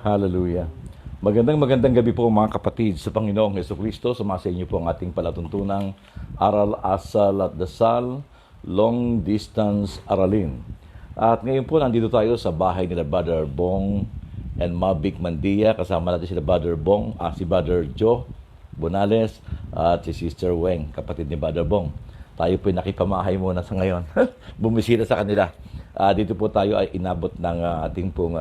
Hallelujah. Magandang gabi po mga kapatid sa Panginoong Jesucristo. Sumasa inyo po ang ating palatuntunang Aral, Asal at Dasal, Long Distance Aralin. At ngayon po nandito tayo sa bahay nila Brother Bong and Mavic Mandia. Kasama natin sila Brother Bong, si Brother Joe Bonales at si Sister Weng, kapatid ni Brother Bong. Tayo po nakipamahay muna sa ngayon. Bumisita sa kanila. Dito po tayo ay inabot ng ating pong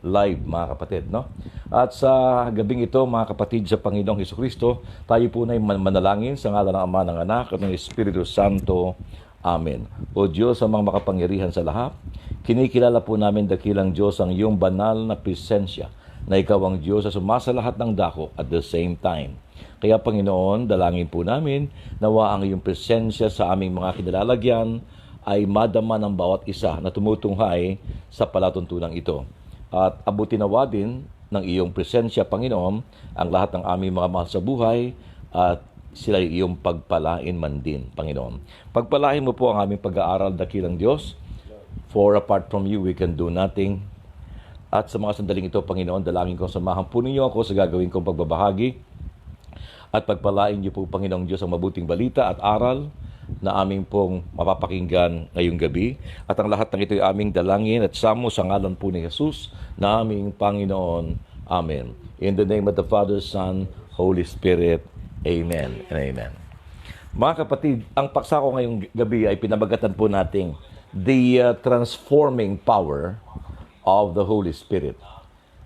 live, mga kapatid, no? At sa gabing ito, mga kapatid sa Panginoong Jesucristo, tayo po na manalangin sa ngalan ng Ama, ng Anak, at ng Espiritu Santo. Amen. O Diyos, ang mga makapangyarihan sa lahat, kinikilala po namin dakilang Diyos ang iyong banal na presensya, na ikaw ang Diyos sa sumasa lahat ng dako at the same time. Kaya Panginoon, dalangin po namin, nawa ang iyong presensya sa aming mga kinalalagyan, ay madama ng bawat isa na tumutunghay sa palatuntunang ito. At abutin nawa din ng iyong presensya, Panginoon, ang lahat ng aming mga mahal sa buhay at sila iyong pagpalain man din, Panginoon. Pagpalain mo po ang aming pag-aaral, dakilang Diyos, for apart from you, we can do nothing. At sa mga sandaling ito, Panginoon, dalangin ko, samahan po ninyo ako sa gagawin kong pagbabahagi at pagpalain niyo po, Panginoong Diyos, ang mabuting balita at aral na aming pong mapapakinggan ngayong gabi. At ang lahat ng ito ay aming dalangin at samo sa ngalan po ni Jesus na aming Panginoon. Amen. In the name of the Father, Son, Holy Spirit. Amen and amen. Mga kapatid, ang paksa ko ngayong gabi ay pinabagatan po nating the transforming power of the Holy Spirit.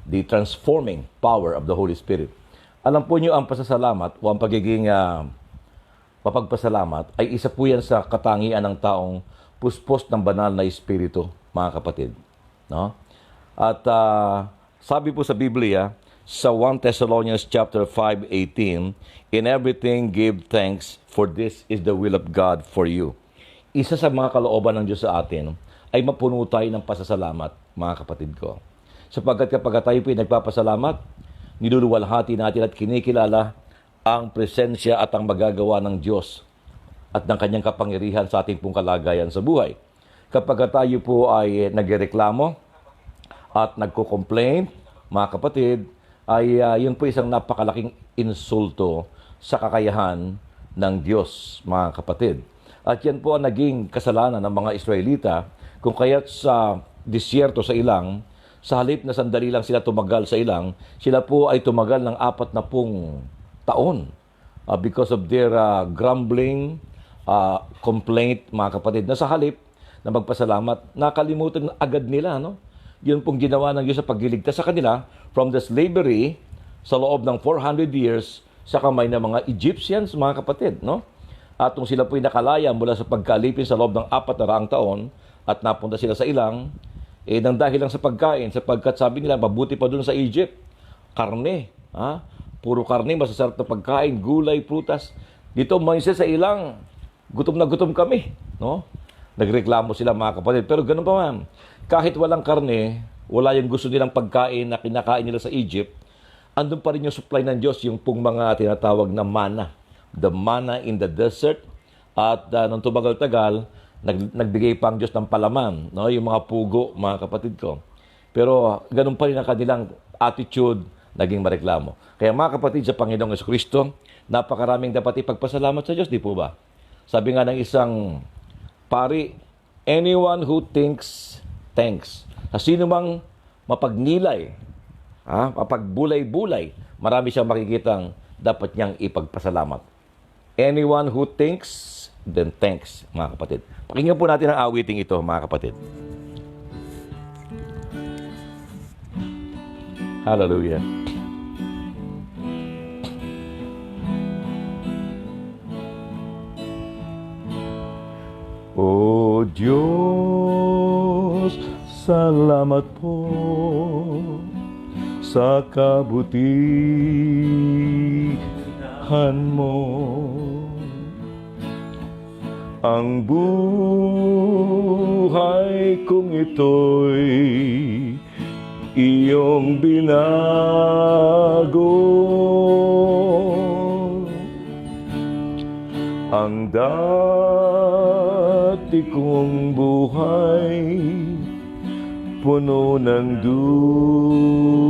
The transforming power of the Holy Spirit. Alam po niyo, ang pasasalamat o ang pagiging mapagpasalamat ay isa po yan sa katangian ng taong puspos ng banal na Espiritu, mga kapatid. No? At sabi po sa Biblia, sa 1 Thessalonians chapter 5:18, in everything give thanks, for this is the will of God for you. Isa sa mga kalooban ng Diyos sa atin ay mapuno tayo ng pasasalamat, mga kapatid ko. Sapagkat kapag tayo po nagpapasalamat, niluluwalhati natin at kinikilala ang presensya at ang magagawa ng Diyos at ng kanyang kapangyarihan sa ating pong kalagayan sa buhay. Kapag tayo po ay nagreklamo at nagko-complain, mga kapatid, ay yun po isang napakalaking insulto sa kakayahan ng Diyos, mga kapatid. At yan po ang naging kasalanan ng mga Israelita, kung kaya't sa disyerto sa ilang, sa halip na sandali lang sila tumagal sa ilang, sila po ay tumagal ng 40 taon because of their grumbling, complaint, mga kapatid, na sa halip na magpasalamat, nakalimutan agad nila, no? Yun pong ginawa ng Diyos sa pagliligtas sa kanila from the slavery sa loob ng 400 years sa kamay ng mga Egyptians, mga kapatid, no? At kung sila po'y nakalaya mula sa pagkalipin sa loob ng 400 taon at napunta sila sa ilang, nang dahil lang sa pagkain, sapagkat sabi nila, mabuti pa doon sa Egypt, karne, puro karne, masasarap na pagkain, gulay, prutas. Dito, Moises, sa ilang, gutom na gutom kami. No? Nagreklamo sila, mga kapatid. Pero ganun pa man, kahit walang karne, wala yung gusto nilang pagkain na kinakain nila sa Egypt, andun pa rin yung supply ng Diyos, yung pong mga tinatawag na manna. The manna in the desert. At nung tumagal-tagal, nagbigay pa ang Diyos ng palaman. No? Yung mga pugo, mga kapatid ko. Pero ganun pa rin ang kanilang attitude, naging mareklamo. Kaya mga kapatid sa Panginoong Jesucristo, napakaraming dapat ipagpasalamat sa Diyos, di po ba? Sabi nga ng isang pari, anyone who thinks, thanks. Sa sino mang mapagnilay, mapagbulay-bulay, marami siyang makikitang dapat niyang ipagpasalamat. Anyone who thinks, then thanks, mga kapatid. Pakinggan po natin ang awiting ito, mga kapatid. Hallelujah. O Diyos, salamat po sa kabutihan mo. Ang buhay kong ito'y iyong binago. Ang dati kong buhay puno ng duda.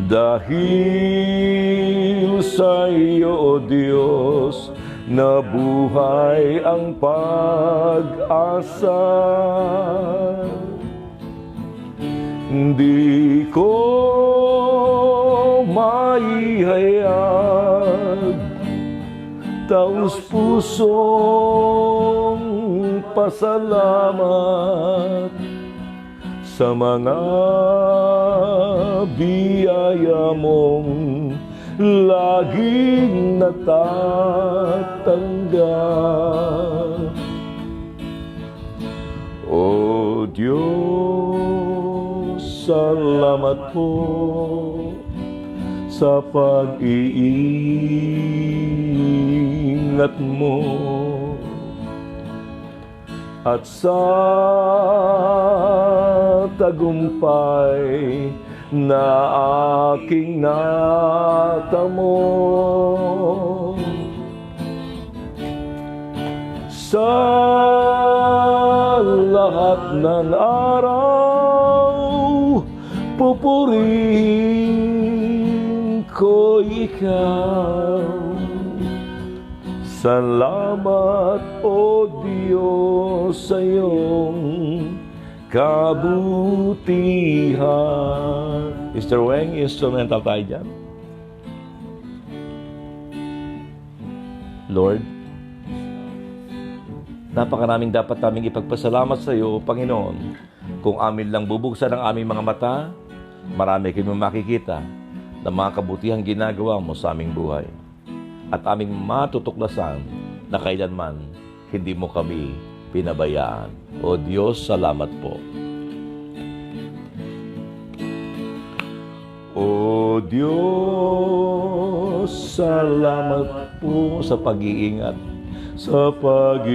Dahil sa iyo, O Diyos, nabuhay ang pag-asa. Hindi ko maihayag taos pusong pasalamat sa mga biyaya mong laging natatanggap. O Diyos, salamat po sa pag-iingat mo at sa tagumpay na aking natamo. Sa lahat ng araw, pupurihin ko ikaw. Salamat, O Diyos, sa iyong kabutihan. Mr. Weng, instrumental tayo dyan. Lord, napakaraming dapat naming ipagpasalamat sa iyo, Panginoon. Kung amin lang bubuksan ang aming mga mata, marami kami makikita na mga kabutihang ginagawa mo sa aming buhay. At aming matutuklasan na kailanman hindi mo kami pinabayaan. O Diyos, salamat po. O Diyos, salamat po sa pag-iingat. Sa pag-iingat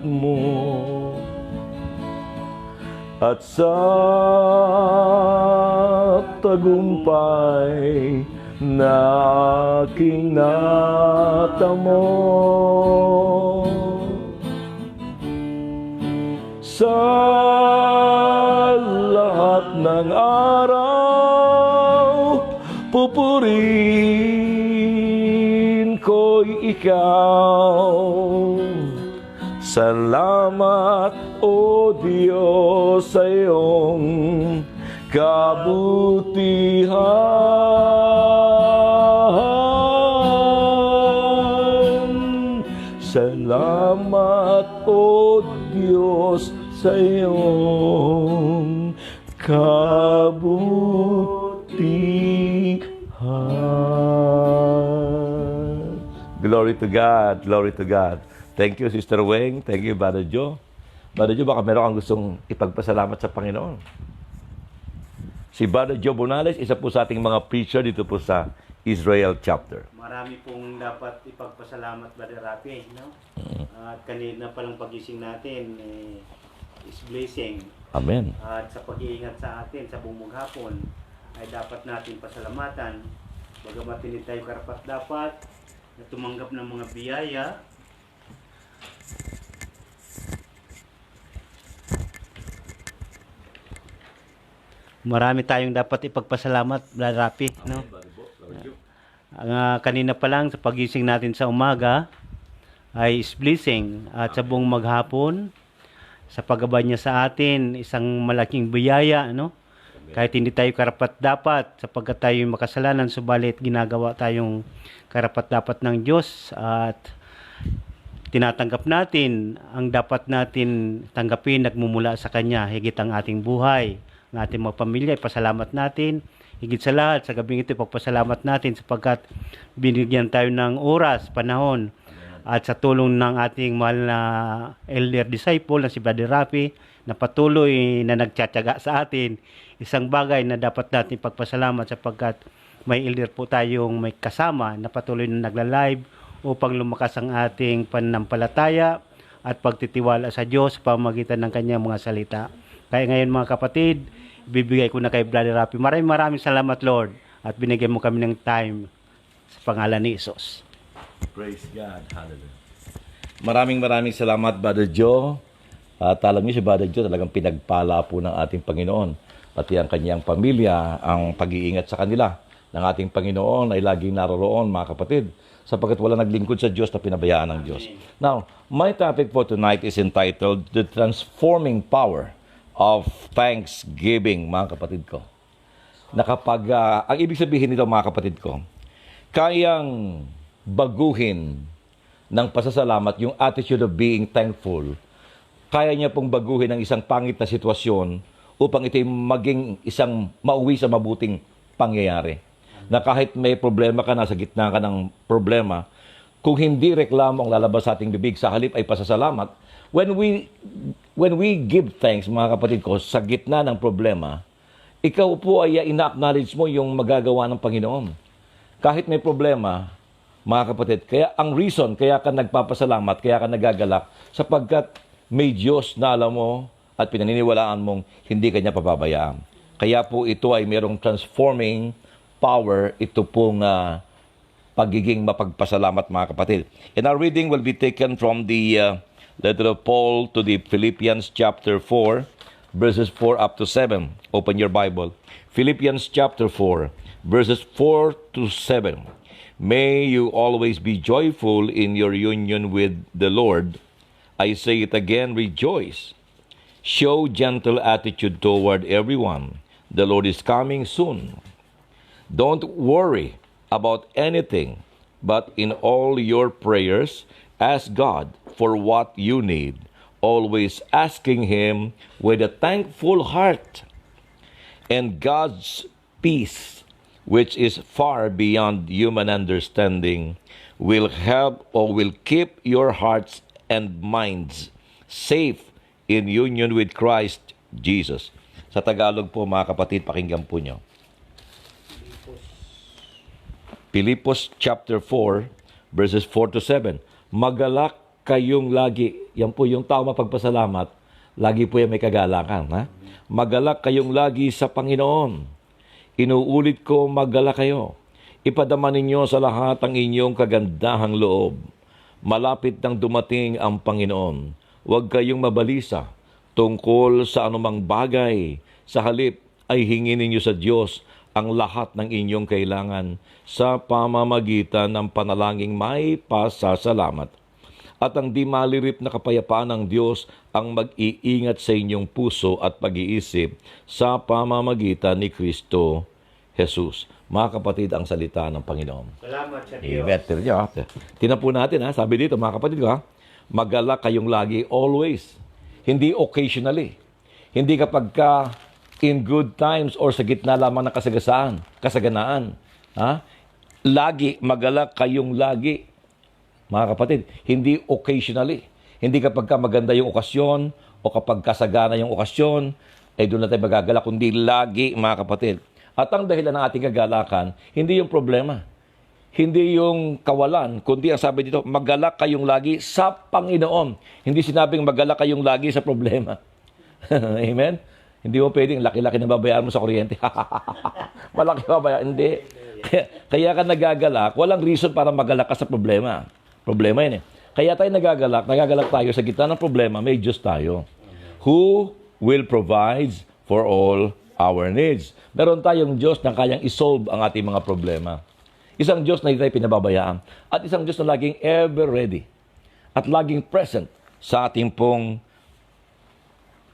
mo. At sa tagumpay na aking natamo. Sa lahat ng araw, pupurihin ko'y ikaw. Salamat, O Diyos, sa iyong kabutihan. Salamat, O Diyos, sa iyong kabutihan. Glory to God, glory to God. Thank you, Sister Weng. Thank you, Brother Joe. Brother Joe, baka meron kang gustong ipagpasalamat sa Panginoon. Si Brother Joe Bonales, isa po sa ating mga preacher dito po sa Israel chapter. Marami pong dapat ipagpasalamat, Brother Rafi, no? At kanina palang pagising natin is blessing. Amen. At sa pag-iingat sa atin sa buong maghapon ay dapat natin pasalamatan. Bagamat hindi tayo karapat-dapat na tumanggap ng mga biyaya, marami tayong dapat ipagpasalamat, Brother Rafi, no? Kanina pa lang sa pagising natin sa umaga ay is blessing at sa buong maghapon sa paggabay niya sa atin isang malaking biyaya, no? Kahit hindi tayo karapat-dapat sapagkat tayo makasalanan, subalit ginagawa tayong karapat-dapat ng Diyos at tinatanggap natin ang dapat natin tanggapin nagmumula sa Kanya, higit ang ating buhay, ang ating mga pamilya, ipasalamat natin. Higit sa lahat, sa gabing ito, ipagpasalamat natin sapagkat binigyan tayo ng oras, panahon, at sa tulong ng ating mahal na elder disciple na si Brother Rafi, na patuloy na nagtsatsaga sa atin, isang bagay na dapat natin ipagpasalamat sapagkat may elder po tayong may kasama na patuloy na nagla-live upang lumakas ang ating pananampalataya at pagtitiwala sa Diyos sa pamamagitan ng kanyang mga salita. Kaya ngayon mga kapatid, bibigay ko na kay Brother Rafi. Maraming salamat, Lord, at binigyan mo kami ng time sa pangalan ni Jesus. Praise God. Hallelujah. Maraming salamat, Brother Joe. At alam niyo si Brother Joe talagang pinagpala po ng ating Panginoon. pati ang kanyang pamilya, ang pag-iingat sa kanila ng ating Panginoon ay laging naroroon, mga kapatid, sapagkat wala naglingkod sa Diyos na pinabayaan ng Diyos. Now, my topic for tonight is entitled The Transforming Power of Thanksgiving, mga kapatid ko. Na kapag, ang ibig sabihin nito, mga kapatid ko, kayang baguhin ng pasasalamat yung attitude of being thankful. Kaya niya pong baguhin ang isang pangit na sitwasyon upang ito'y maging isang mauwi sa mabuting pangyayari. Na kahit may problema ka na, sa gitna ka ng problema, kung hindi reklamo ang lalabas sa ating bibig, sa halip ay pasasalamat, when we give thanks, mga kapatid ko, sa gitna ng problema, ikaw po ay ina-acknowledge mo yung magagawa ng Panginoon. Kahit may problema, mga kapatid, kaya ang reason, kaya ka nagpapasalamat, kaya ka nagagalak, sapagkat may Diyos na alam mo at pinaniniwalaan mong hindi kanya pababayaan. Kaya po ito ay mayroong transforming power, ito pong pagiging mapagpasalamat, mga kapatid. And our reading will be taken from the letter of Paul to the Philippians chapter 4, verses 4 up to 7. Open your Bible. Philippians chapter 4, verses 4 to 7. May you always be joyful in your union with the Lord. I say it again, rejoice. Show gentle attitude toward everyone. The Lord is coming soon. Don't worry about anything, but in all your prayers, ask God for what you need, always asking Him with a thankful heart. And God's peace, which is far beyond human understanding, will help or will keep your hearts and minds safe in union with Christ Jesus. Sa Tagalog po, mga kapatid, pakinggan po nyo. Pilipos chapter 4, verses 4 to 7. Magalak kayong lagi. Yan po yung tao mapagpasalamat. Lagi po yan may kagalakan. Ha? Magalak kayong lagi sa Panginoon. Inuulit ko, magalak kayo. Ipadama ninyo sa lahat ang inyong kagandahang loob. Malapit nang dumating ang Panginoon. Huwag kayong mabalisa tungkol sa anumang bagay. Sa halip ay hingin ninyo sa Diyos ang lahat ng inyong kailangan sa pamamagitan ng panalangin may pasasalamat. At ang di malirip na kapayapaan ng Diyos ang mag-iingat sa inyong puso at pag-iisip sa pamamagitan ni Kristo Jesus. Mga kapatid, ang salita ng Panginoon. Salamat sa Diyos. Better niya. Tinan po natin, ha? Sabi dito, mga kapatid ko, ha? Magalak kayong lagi, always. Hindi occasionally. Hindi kapag ka in good times or sa gitna lamang ng kasaganaan. Ha? Lagi, magalak kayong lagi. Mga kapatid, hindi occasionally. Hindi kapag ka maganda yung okasyon o kapag kasagana yung okasyon, ay doon na tayo magagalak, kundi lagi, mga kapatid. At ang dahilan ng ating kagalakan, hindi yung problema. Hindi yung kawalan, kundi ang sabi dito, magalak kayong lagi sa Panginoon. Hindi sinabing magalak kayong lagi sa problema. Amen? Hindi mo pwedeng laki-laki na babayaran mo sa kuryente. Malaki babayaran. Hindi. Kaya ka nagagalak, walang reason para magalak ka sa problema. Problema yun eh. Kaya tayo nagagalak tayo sa gitna ng problema, may Diyos tayo. Who will provide for all our needs. Meron tayong Diyos na kayang isolve ang ating mga problema. Isang Diyos na hindi tayo pinababayaan. At isang Diyos na laging ever ready. At laging present sa ating pong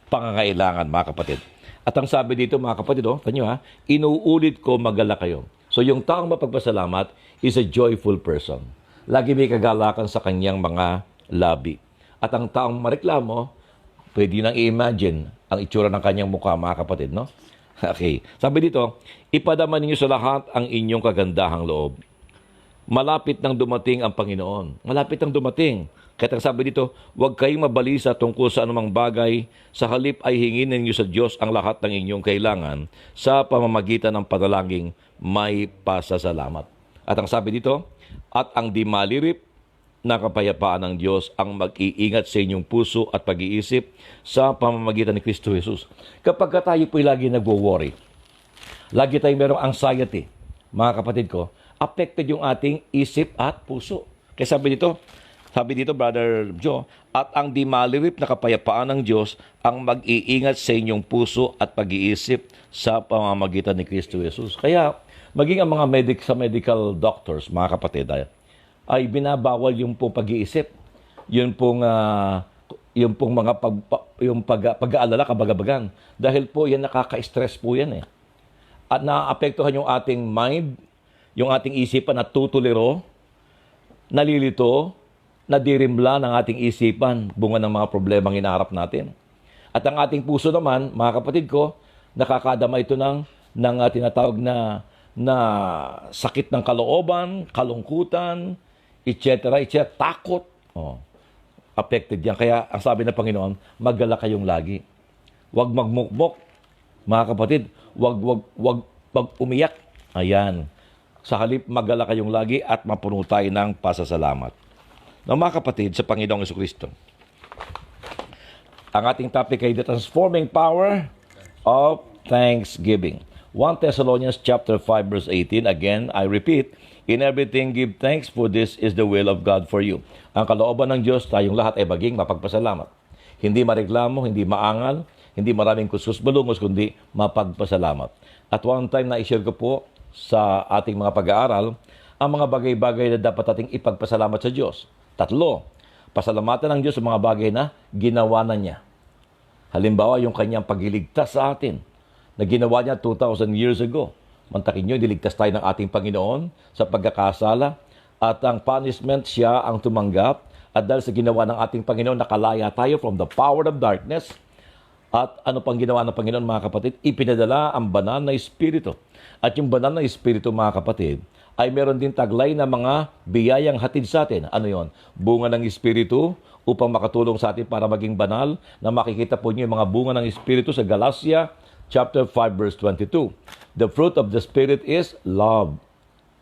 pangangailangan, mga kapatid. At ang sabi dito, mga kapatid, tanyo ha, inuulit ko, magalak kayo. So yung taong mapagpasalamat is a joyful person. Lagi may kagalakan sa kanyang mga labi. At ang taong mareklamo, pwede nang i-imagine ang itsura ng kanyang mukha, mga kapatid, no? Okay. Sabi dito, ipadama ninyo sa lahat ang inyong kagandahang loob. Malapit nang dumating ang Panginoon. Malapit nang dumating. Kaya ang sabi dito, huwag kayong mabalisa tungkol sa anumang bagay. Sa halip ay hingin ninyo sa Diyos ang lahat ng inyong kailangan sa pamamagitan ng panalangin may pasasalamat. At ang sabi dito, at ang di malirip na kapayapaan ng Diyos ang mag-iingat sa inyong puso at pag-iisip sa pamamagitan ni Kristo Jesus. Kapag tayo po'y lagi nagwo-worry, lagi tayong merong anxiety, mga kapatid ko, affected yung ating isip at puso. Kaya sabi dito, Sabi dito, Brother Joe, at ang di malirip na kapayapaan ng Diyos ang mag-iingat sa inyong puso at pag-iisip sa pamamagitan ni Kristo Jesus. Kaya, maging ang mga medical doctors, mga kapatid, ay binabawal yung pong pag-iisip. Yun pong mga pag-aalala, kabagabagan. Dahil po yan, nakaka-stress po yan eh. At naapektuhan yung ating mind, yung ating isipan na tutuliro, nalilito, nadirimla ng ating isipan, bunga ng mga problemang hinaharap natin. At ang ating puso naman, mga kapatid ko, nakakadama ito ng tinatawag na sakit ng kalooban, kalungkutan, etc., takot. Affected yan. Kaya ang sabi ng Panginoon, magala kayong lagi. Huwag magmukmok, mga kapatid. Huwag umiyak. Ayan. Sa halip, magala kayong lagi at mapuno tayo ng pasasalamat. Now, mga kapatid, sa Panginoong Jesucristo, ang ating topic ay the transforming power of thanksgiving. 1 Thessalonians chapter 5 verse 18, again, I repeat, in everything give thanks, for this is the will of God for you. Ang kalooban ng Diyos, tayong lahat ay maging mapagpasalamat. Hindi mareklamo, hindi maangal, hindi maraming kuskus balungos, kundi mapagpasalamat. At one time na i-share ko po sa ating mga pag-aaral, ang mga bagay-bagay na dapat ating ipagpasalamat sa Diyos. 3, pasalamatan ng Diyos sa mga bagay na ginawa na niya. Halimbawa, yung kanyang pagliligtas sa atin na ginawa niya 2,000 years ago. Mantakin nyo, niligtas tayo ng ating Panginoon sa pagkakasala at ang punishment siya ang tumanggap at dahil sa ginawa ng ating Panginoon, nakalaya tayo from the power of darkness. At ano pang ginawa ng Panginoon, mga kapatid? Ipinadala ang banal na Espiritu. At yung banal na Espiritu, mga kapatid, ay meron din taglay na mga biyayang hatid sa atin. Ano yon? Bunga ng Espiritu upang makatulong sa atin para maging banal, na makikita po niyo yung mga bunga ng Espiritu sa Galatia chapter 5 verse 22. The fruit of the Spirit is love,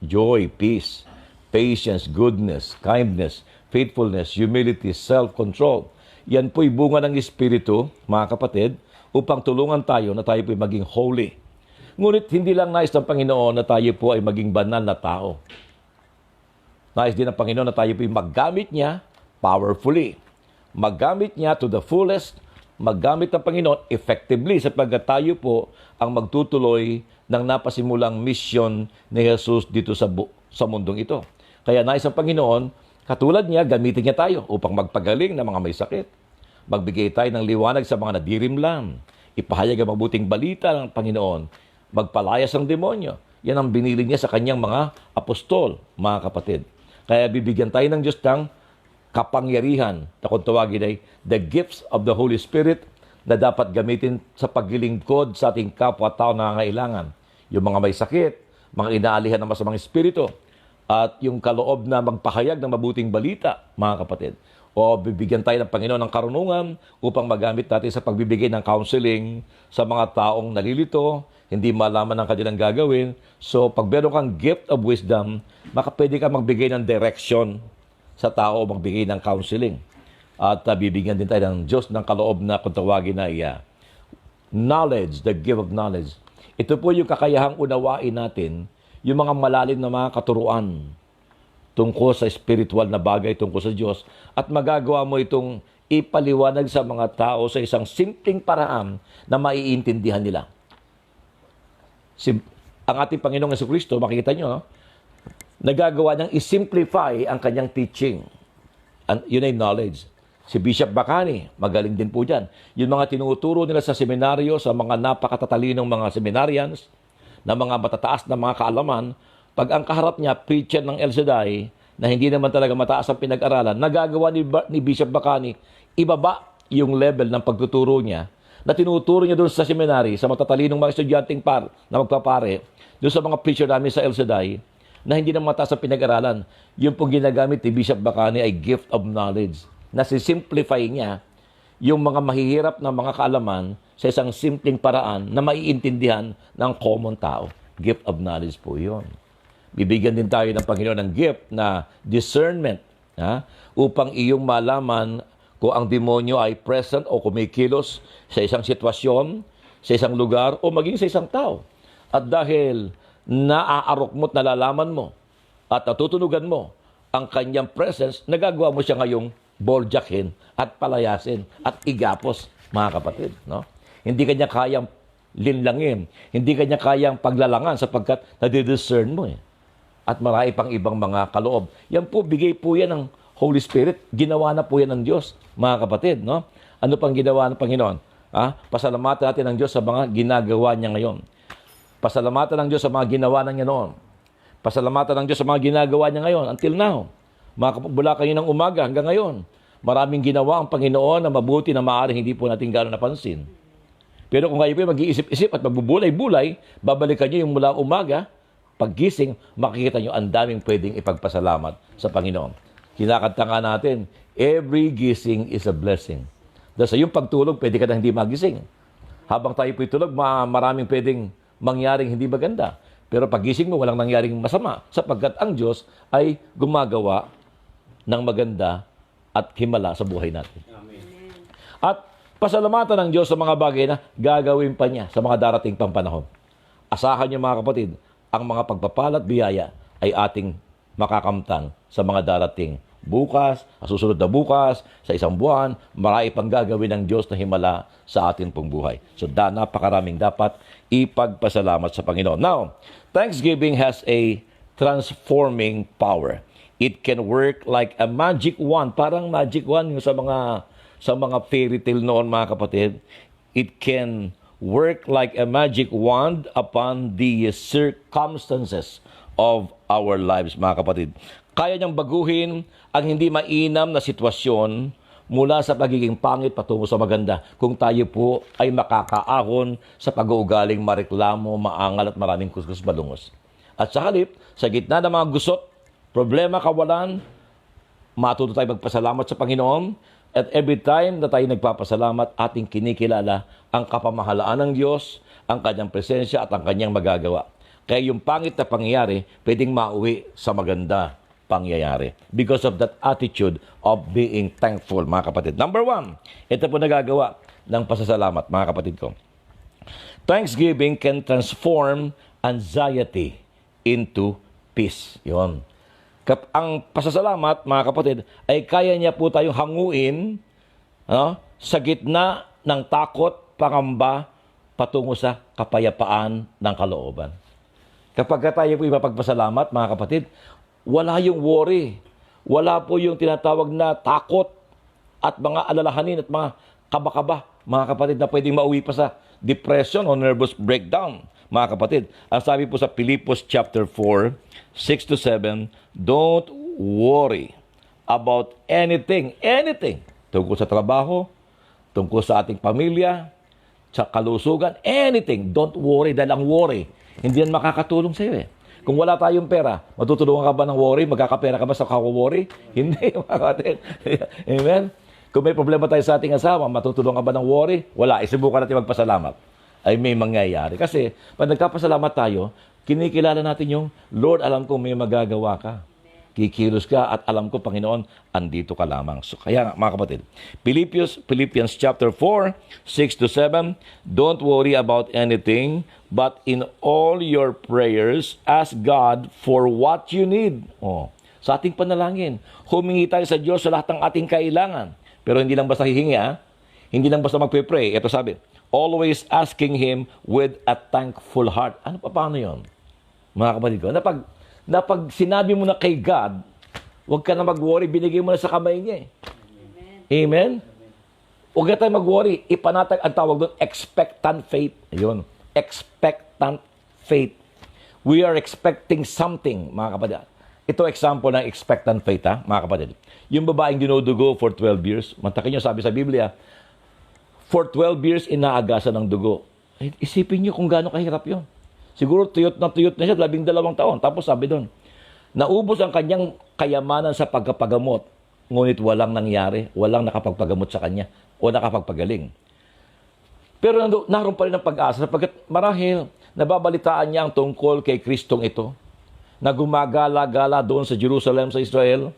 joy, peace, patience, goodness, kindness, faithfulness, humility, self-control. Yan po'y bunga ng Espiritu, mga kapatid, upang tulungan tayo na tayo po'y maging holy. Ngunit hindi lang nais ng Panginoon na tayo po ay maging banal na tao. Nais din ng Panginoon na tayo po'y maggamit niya powerfully. Maggamit niya to the fullest, maggamit ng Panginoon effectively sapagkat tayo po ang magtutuloy ng napasimulang mission ni Jesus dito sa mundong ito. Kaya nais ng Panginoon, katulad niya, gamitin niya tayo upang magpagaling ng mga may sakit. Magbigay tayo ng liwanag sa mga nadirimlan. Ipahayag ang mabuting balita ng Panginoon. Magpalayas ng demonyo. Yan ang binili niya sa kanyang mga apostol, mga kapatid. Kaya bibigyan tayo ng Diyos ng kapangyarihan na kung tawagin ay the gifts of the Holy Spirit na dapat gamitin sa paglilingkod sa ating kapwa-tao na nangangailangan. Yung mga may sakit, mga inaalihan ng masamang espiritu, at yung kaloob na magpahayag ng mabuting balita, mga kapatid. O bibigyan tayo ng Panginoon ng karunungan upang magamit natin sa pagbibigay ng counseling sa mga taong nalilito, hindi malaman ang kanilang gagawin. So, pag meron kang gift of wisdom, pwede ka magbigay ng direction sa tao o magbigay ng counseling. At bibigyan din tayo ng Diyos ng kaloob na kung tawagin na knowledge, the gift of knowledge. Ito po yung kakayahang unawain natin, yung mga malalim na mga katuruan tungkol sa spiritual na bagay tungkol sa Diyos. At magagawa mo itong ipaliwanag sa mga tao sa isang simpleng paraan na maiintindihan nila. Ang ating Panginoong Jesucristo, makikita nyo, nagagawa niyang isimplify ang kanyang teaching. Yun ay knowledge. Si Bishop Bacani, magaling din po dyan. Yung mga tinuturo nila sa seminaryo, sa mga napakatatalinong mga seminarians, na mga matataas na mga kaalaman, pag ang kaharap niya, preacher ng El Shaddai, na hindi naman talaga mataas ang pinag-aralan, nagagawa ni Bishop Bacani, ibaba yung level ng pagtuturo niya, na tinuturo niya doon sa seminary, sa matatalinong mga estudyanteng na magpapare, doon sa mga preacher namin sa El Shaddai, na hindi naman mataas ang pinag-aralan. Yung pong ginagamit ni Bishop Bacani ay gift of knowledge. Nasisimplify niya yung mga mahihirap na mga kaalaman sa isang simpleng paraan na maiintindihan ng common tao. Gift of knowledge po yun. Bibigyan din tayo ng Panginoon ng gift na discernment, upang iyong malaman kung ang demonyo ay present o kumikilos sa isang sitwasyon, sa isang lugar, o maging sa isang tao. At dahil naaarok mo't nalalaman mo at natutunugan mo ang kanyang presence, nagagawa mo siya ngayong boljakin at palayasin at igapos, mga kapatid. No? Hindi kanya kayang linlangin. Hindi kanya kayang paglalangan sapagkat nadidiscern mo eh. At marami pang ibang mga kaloob. Yan po, bigay po yan ng Holy Spirit. Ginawa na po yan ng Diyos, mga kapatid. No? Ano pang ginawa ng Panginoon? Pasalamatan natin ang Diyos sa mga ginagawa niya ngayon. Pasalamatan ng Diyos sa mga ginawa na niya noon. Pasalamatan ng Diyos sa mga ginagawa niya ngayon until now. Mula kayo ng umaga hanggang ngayon. Maraming ginawa ang Panginoon na mabuti na maaaring hindi po natin gano'n napansin. Pero kung kayo po mag-iisip-isip at magbubulay-bulay, babalikan nyo yung mula umaga, paggising, makikita nyo ang daming pwedeng ipagpasalamat sa Panginoon. Kinakanta nga natin, every gising is a blessing. Dahil sa iyong pagtulog, pwede ka na hindi magising. Habang tayo po'y tulog, maraming pwedeng mangyaring hindi maganda. Pero pagising mo, walang nangyaring masama sapagkat ang Diyos ay gumagawa ng maganda at himala sa buhay natin. Amen. At pasalamatan ng Diyos sa mga bagay na gagawin pa niya sa mga darating pang panahon. Asahan niyo mga kapatid, ang mga pagpapala at biyaya ay ating makakamtan sa mga darating bukas, sa susunod na bukas, sa isang buwan, marami pang gagawin ng Diyos na himala sa atin pong buhay. So, napakaraming dapat ipagpasalamat sa Panginoon. Now, Thanksgiving has a transforming power. It can work like a magic wand. Parang magic wand yung sa mga fairy tale noon, mga kapatid. It can work like a magic wand upon the circumstances of our lives, mga kapatid. Kaya niyang baguhin ang hindi mainam na sitwasyon mula sa pagiging pangit patungo sa maganda kung tayo po ay makakaahon sa pag-uugaling mareklamo, maangal at maraming kuskus balungos. At sa halip, sa gitna ng mga gusot, problema, kawalan, matuto tayo magpasalamat sa Panginoon. At every time na tayo nagpapasalamat, ating kinikilala ang kapamahalaan ng Diyos, ang kanyang presensya at ang kanyang magagawa. Kaya yung pangit na pangyayari, pwedeng mauwi sa maganda pangyayari. Because of that attitude of being thankful, mga kapatid. Number 1, ito po nagagawa ng pasasalamat, mga kapatid ko. Thanksgiving can transform anxiety into peace. Yun. Ang pasasalamat, mga kapatid, ay kaya niya po tayong hanguin sa gitna ng takot, pangamba, patungo sa kapayapaan ng kalooban. Kapag tayo po ipapagpasalamat, mga kapatid, wala yung worry. Wala po yung tinatawag na takot at mga alalahanin at mga kaba-kaba, mga kapatid, na pwedeng mauwi pa sa depression o nervous breakdown, mga kapatid. Ang sabi po sa Filipos chapter 4, 6-7, don't worry about anything, tungkol sa trabaho, tungkol sa ating pamilya, sa kalusugan, anything. Don't worry dahil ang worry, hindi yan makakatulong sa iyo eh. Kung wala tayong pera, matutulungan ka ba ng worry? Magkakapera ka ba sa kawo-worry? Hindi, mga kapatid. Amen? Kung may problema tayo sa ating asawa, matutulungan ka ba ng worry? Wala. Isubukan natin magpasalamat. Ay may mangyayari. Kasi, pag nagkapasalamat tayo, kinikilala natin yung, Lord, alam ko may magagawa ka. Kikilos ka at alam ko, Panginoon, andito ka lamang. So, kaya mga kapatid, Philippians chapter 4, 6-7, don't worry about anything, but in all your prayers, ask God for what you need. Sa ating panalangin, humingi tayo sa Diyos sa lahat ng ating kailangan. Pero hindi lang basta hihingi, Hindi lang basta magpe-pray. Ito sabi, always asking Him with a thankful heart. Paano yun? Mga kapatid ko, na pag sinabi mo na kay God, huwag ka na mag-worry, binigay mo na sa kamay niya. Amen? Huwag ka tayo mag-worry. Ipanatag ang tawag doon, expectant faith. Ayun. Expectant faith. We are expecting something, mga kapatid. Ito example ng expectant faith, mga kapatid. Yung babaeng dinudugo for 12 years, mantakin nyo, sabi sa Biblia, for 12 years, inaagasan ng dugo. Isipin nyo kung gaano kahirap yun. Siguro tuyot na siya 12 taon. Tapos sabi doon, naubos ang kanyang kayamanan sa pagkapagamot. Ngunit walang nangyari, walang nakapagpagamot sa kanya o nakapagpagaling. Pero naroon pa rin ang pag-asa sapagkat marahil nababalitaan niya ang tungkol kay Kristong ito na gumagala-gala doon sa Jerusalem, sa Israel,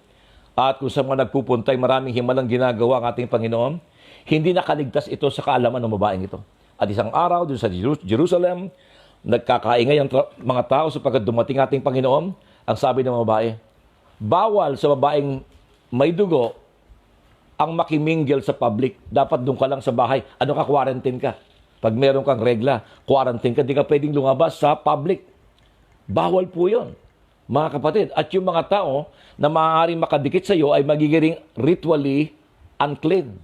at kung sa mga nagpupuntay, maraming himalang ginagawa ang ating Panginoon, hindi nakaligtas ito sa kaalaman ng babaeng ito. At isang araw doon sa Jerusalem, nagkakaingay ang mga tao sapagkat dumating ating Panginoon. Ang sabi ng babae, Bawal sa babaeng may dugo ang makimingle sa public. Dapat doon ka lang sa bahay. Ano ka, quarantine ka. Pag meron kang regla, quarantine ka, di ka pwedeng lumabas sa public. Bawal po yun, mga kapatid. At yung mga tao na maaaring makadikit sa iyo ay magiging ritually unclean,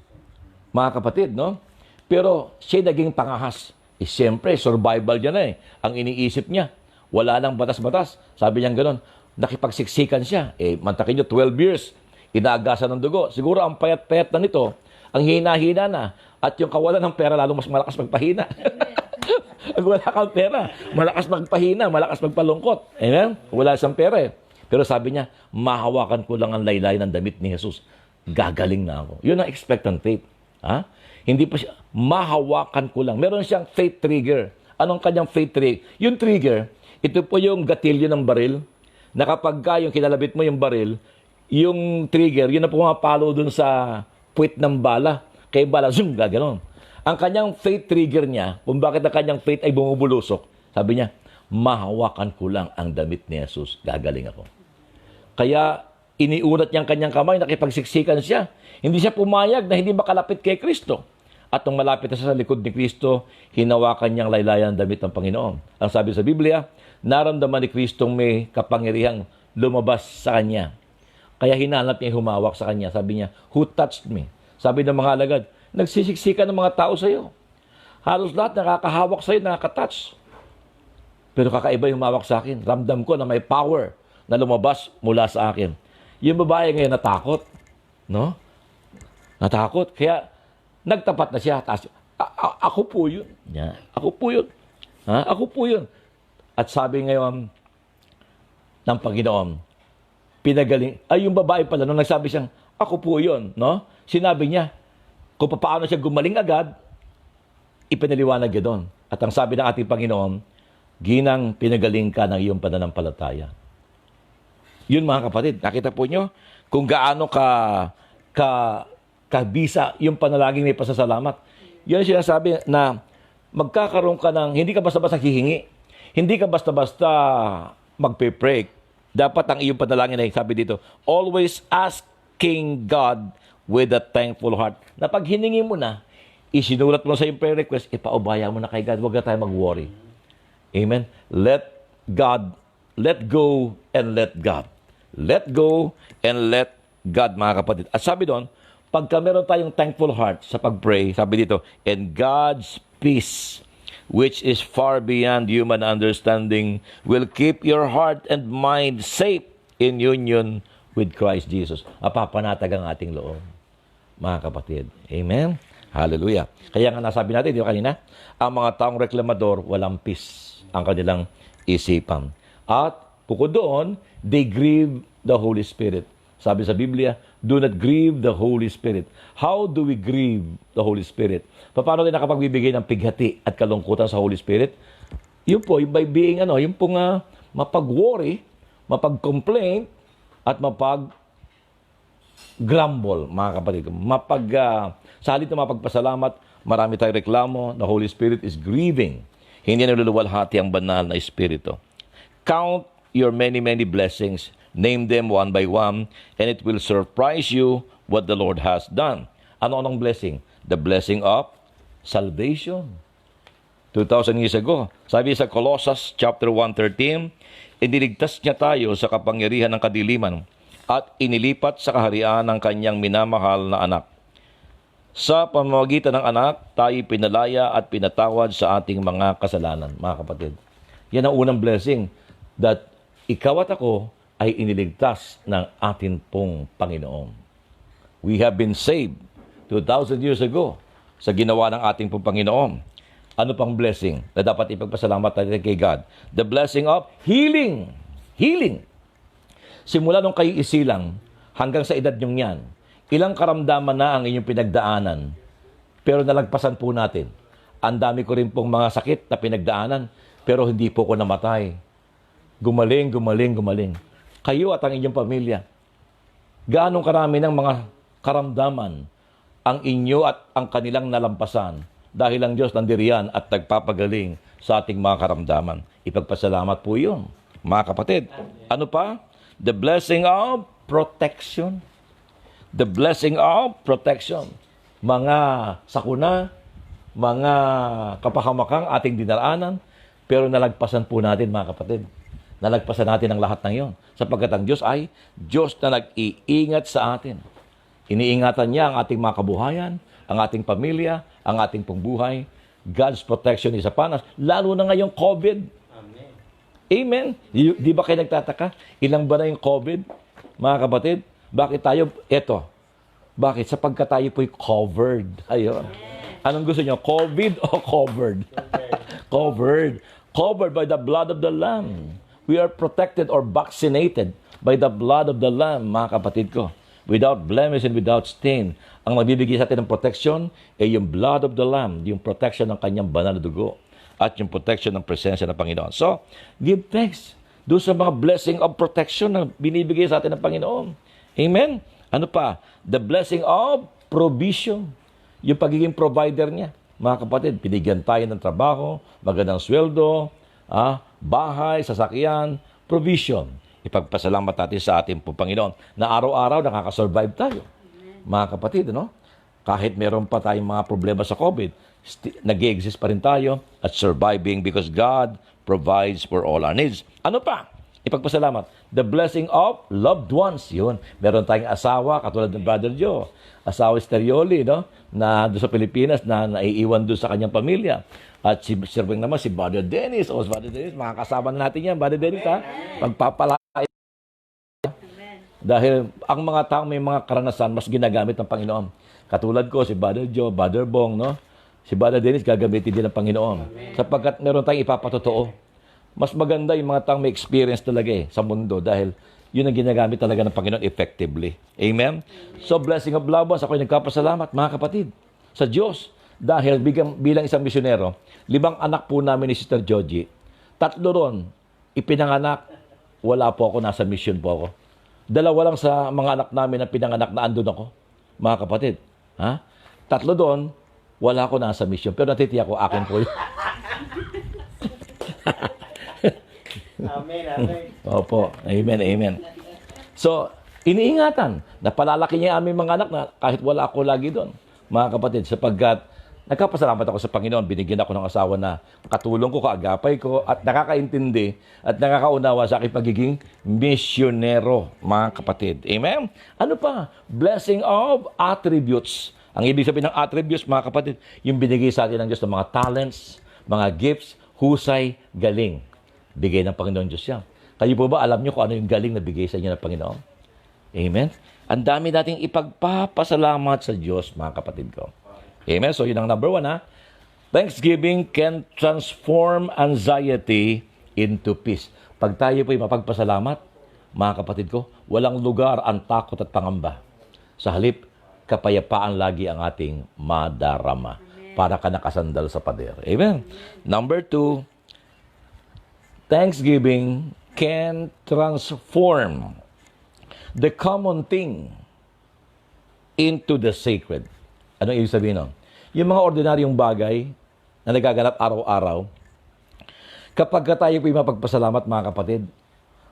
mga kapatid, no? Pero siya naging pangahas. Siyempre, survival niya na eh. Ang iniisip niya, wala nang batas-batas. Sabi niya gano'n, nakipagsiksikan siya. Mantakin niyo, 12 years, inaagasan ng dugo. Siguro ang payat-payat na nito, ang hina-hina na, at yung kawalan ng pera, lalo mas malakas magpahina. Pag wala kang pera, malakas magpahina, malakas magpalungkot. Amen? Wala siyang pera eh. Pero sabi niya, mahawakan ko lang ang laylay ng damit ni Jesus. Gagaling na ako. Yun ang expectant faith. Ha? Hindi pa siya, mahawakan ko lang. Meron siyang faith trigger. Anong kanyang faith trigger? Yung trigger, ito po yung gatilyo ng baril, na kapag yung kinalabit mo yung baril, yung trigger, yun na pumapalo dun sa puwit ng bala. Kaya bala, zoom, gaganon. Ang kanyang faith trigger niya, kung bakit ang kanyang faith ay bumubulusok, sabi niya, mahawakan ko lang ang damit ni Jesus, gagaling ako. Kaya iniunat niya ang kanyang kamay, nakipagsiksikan siya. Hindi siya pumayag na hindi makalapit kay Kristo. At nung malapit na siya sa likod ni Kristo, hinawakan niyang laylayan ang damit ng Panginoon. Ang sabi sa Biblia, naramdaman ni Kristong may kapangyarihang lumabas sa kanya. Kaya hinanap niya humawak sa kanya. Sabi niya, who touched me? Sabi ng mga alagad, nagsisiksikan ng mga tao sa iyo. Halos lahat nakakahawak sa iyo, nakakatouch. Pero kakaiba yung humawak sa akin. Ramdam ko na may power na lumabas mula sa akin. Yung babae ngayon natakot. No? Natakot. Kaya nagtapat na siya. Ako po yun. Yeah. Ako po yun. Ha? Ako po yun. At sabi ngayon ng Panginoon, pinagaling. Ay, yung babae pala, nung nagsabi siyang, ako po yun. No? Sinabi niya, kung paano siya gumaling agad, ipinaliwanag niya doon. At ang sabi ng ating Panginoon, ginang pinagaling ka ng iyong pananampalataya. Yun mga kapatid, nakita po nyo kung gaano kabisa yung panalangin may pasasalamat. Yan sinasabi na magkakaroon ka ng, hindi ka basta-basta hihingi. Hindi ka basta-basta magpe-pray. Dapat ang iyong panalangin ay sabi dito, always asking God with a thankful heart. Na pag hiningi mo na, isinulat mo sa iyong prayer request, ipaubaya mo na kay God. Huwag na tayo mag-worry. Amen? Let go and let God. Let go and let God, mga kapatid. At sabi doon, pagka meron tayong thankful heart sa pag-pray, sabi dito, and God's peace, which is far beyond human understanding, will keep your heart and mind safe in union with Christ Jesus. Mapapanatag ang ating loob, mga kapatid. Amen? Hallelujah. Kaya nga nasabi natin, di ba kanina, ang mga taong reklamador, walang peace ang kanilang isipan. At bukod doon, they grieve the Holy Spirit. Sabi sa Biblia, do not grieve the Holy Spirit. How do we grieve the Holy Spirit? Paano tayo nakapagbibigay ng pighati at kalungkutan sa Holy Spirit? Yun po, yung by being, yung pong mapag-worry, mapag-complain, at mapag-grumble, mga kapatid. Sa halip na mapagpasalamat, marami tayong reklamo, the Holy Spirit is grieving. Hindi na luluwalhati ang banal na Espiritu. Count your many, many blessings. Name them one by one, and it will surprise you what the Lord has done. Ano-anong blessing? The blessing of salvation. 2,000 years ago, sabi sa Colossus chapter 1:13, iniligtas niya tayo sa kapangyarihan ng kadiliman at inilipat sa kaharian ng kanyang minamahal na anak. Sa pamamagitan ng anak, tayo pinalaya at pinatawad sa ating mga kasalanan, mga kapatid. Yan ang unang blessing, that ikaw at ako ay iniligtas ng atin pong Panginoon. We have been saved 2,000 years ago sa ginawa ng ating pong Panginoon. Ano pang blessing na dapat ipagpasalamat natin kay God? The blessing of healing. Healing. Simula nung kayo isilang hanggang sa edad nyong yan, ilang karamdaman na ang inyong pinagdaanan, pero nalagpasan po natin. Ang dami ko rin pong mga sakit na pinagdaanan, pero hindi po ko namatay. Gumaling. Kayo at ang inyong pamilya, gaano karami ng mga karamdaman ang inyo at ang kanilang nalampasan dahil ang Diyos nandiriyan at nagpapagaling sa ating mga karamdaman. Ipagpasalamat po yun, mga kapatid. Ano pa? The blessing of protection. The blessing of protection. Mga sakuna, mga kapahamakang ating dinaraanan, pero nalagpasan po natin, mga kapatid. Nalagpasan natin ang lahat ng iyon. Sapagkat ang Diyos ay Diyos na nag-iingat sa atin. Iniingatan niya ang ating mga kabuhayan, ang ating pamilya, ang ating pangbuhay. God's protection is upon us. Lalo na ngayong COVID. Amen. Amen. Di ba kayo nagtataka? Ilang ba na yung COVID, mga kapatid? Bakit tayo, eto, bakit? Sapagkat tayo po'y covered. Ayun. Anong gusto nyo? COVID o covered? Covered. Covered by the blood of the Lamb. We are protected or vaccinated by the blood of the Lamb, mga kapatid ko. Without blemish and without stain. Ang magbibigay sa atin ng protection ay yung blood of the Lamb, yung protection ng kanyang banal na dugo, at yung protection ng presensya ng Panginoon. So, give thanks doon sa mga blessing of protection na binibigay sa atin ng Panginoon. Amen? Ano pa? The blessing of provision. Yung pagiging provider niya. Mga kapatid, binigyan tayo ng trabaho, magandang sweldo, bahay, sasakyan, provision. Ipagpasalamat natin sa ating Panginoon na araw-araw nakakasurvive tayo. Mga kapatid, no? Kahit meron pa tayong mga problema sa COVID, nag-i-exist pa rin tayo at surviving because God provides for all our needs. Ano pa? Ipagpasalamat. The blessing of loved ones. Yun. Meron tayong asawa, katulad ng Brother Joe. Asawa Sterioli, no? Na doon sa Pilipinas, na naiiwan doon sa kanyang pamilya. At si naman, si Brother Dennis. O, Brother Dennis, makakasama natin yan, Brother Dennis, ha? Pagpapala. Dahil ang mga taong may mga karanasan, mas ginagamit ng Panginoon. Katulad ko, si Brother Joe, Brother Bong, no? Si Brother Dennis, gagamitin din ng Panginoon. Amen. Sapagkat meron tayong ipapatotoo. Mas maganda yung mga taong may experience talaga sa mundo dahil yun ang ginagamit talaga ng Panginoon effectively. Amen? So, blessing of loved ones, ako'y nagkapasalamat, mga kapatid, sa Diyos. Dahil bilang isang misyonero, 5 anak po namin ni Sister Joji. 3 ron, ipinanganak, wala po ako, nasa mission po ako. 2 lang sa mga anak namin na pinanganak na andun ako, mga kapatid. 3 doon, wala ako nasa mission. Pero natitiyak ko, akin po yun. Amen, amen. Opo. Amen, amen. So, iniingatan. Napalalaki niya aming mga anak na kahit wala ako lagi doon, mga kapatid, sapagkat nagkapasalamat ako sa Panginoon. Binigyan ako ng asawa na katulong ko, kaagapay ko, at nakakaintindi at nakakaunawa sa aking pagiging misyonero, mga kapatid. Amen? Ano pa? Blessing of attributes. Ang ibig sabihin ng attributes, mga kapatid, yung binigay sa atin ng Diyos ng mga talents, mga gifts, husay, galing. Bigay ng Panginoon Diyos yan. Kayo po ba, alam nyo kung ano yung galing na bigay sa inyo ng Panginoon? Amen? Ang dami nating ipagpapasalamat sa Diyos, mga kapatid ko. Amen? So, yun ang number 1, Thanksgiving can transform anxiety into peace. Pag tayo po'y mapagpasalamat, mga kapatid ko, walang lugar ang takot at pangamba. Sa halip, kapayapaan lagi ang ating madarama. Amen. Para ka nakasandal sa pader. Amen? Number 2, Thanksgiving can transform the common thing into the sacred. Ano ibig sabihin nun? Yung mga ordinaryong bagay na nagaganap araw-araw, kapag tayo po'y mapagpasalamat, mga kapatid,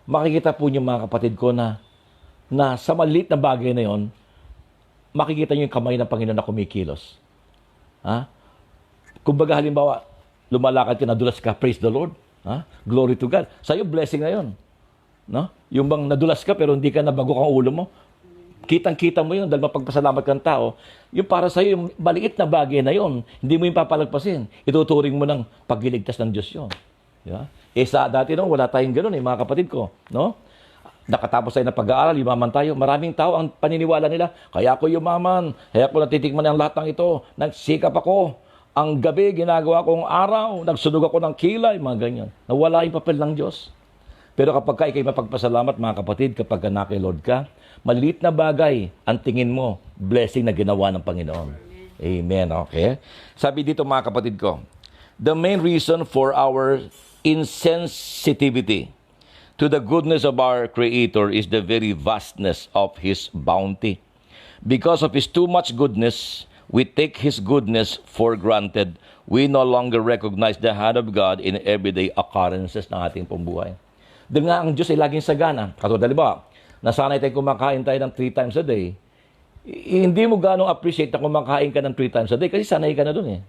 makikita po niyo, mga kapatid ko, na sa maliit na bagay na yon, makikita niyo yung kamay ng Panginoon na kumikilos. Kumbaga, halimbawa, lumalakad ka, nadulas ka, praise the Lord. Glory to God. Sa'yo, blessing na yun. No? Yung bang nadulas ka pero hindi ka nabago kang ulo mo, kitang-kita mo yun dahil mapagpasalamat kang tao. Yung para sa'yo, yung maliit na bagay na yun, hindi mo yung papalagpasin. Ituturing mo ng pagliligtas ng Diyos yun. Diba? Sa dati nung wala tayong ganun, mga kapatid ko. No? Nakatapos tayo ng pag-aaral, yumaman tayo. Maraming tao ang paniniwala nila, kaya ako yumaman, kaya ako natitikman ang lahat ng ito, nagsikap ako. Ang gabi, ginagawa kong araw, nagsunog ako ng kilay, mga ganyan. Nawala yung papel ng Diyos. Pero kapag ikay mapagpasalamat, mga kapatid, kapag na kay Lord ka, maliit na bagay, ang tingin mo, blessing na ginawa ng Panginoon. Amen. Okay? Sabi dito, mga kapatid ko, the main reason for our insensitivity to the goodness of our Creator is the very vastness of His bounty. Because of His too much goodness, we take His goodness for granted. We no longer recognize the hand of God in everyday occurrences ng ating pambuhay. Dahil nga ang Diyos ay laging sagana. Katulad, halimbawa, nasanay tayo kumakain tayo ng 3 times a day, hindi mo ganong appreciate na kumakain ka ng 3 times a day kasi sanay ka na dun eh.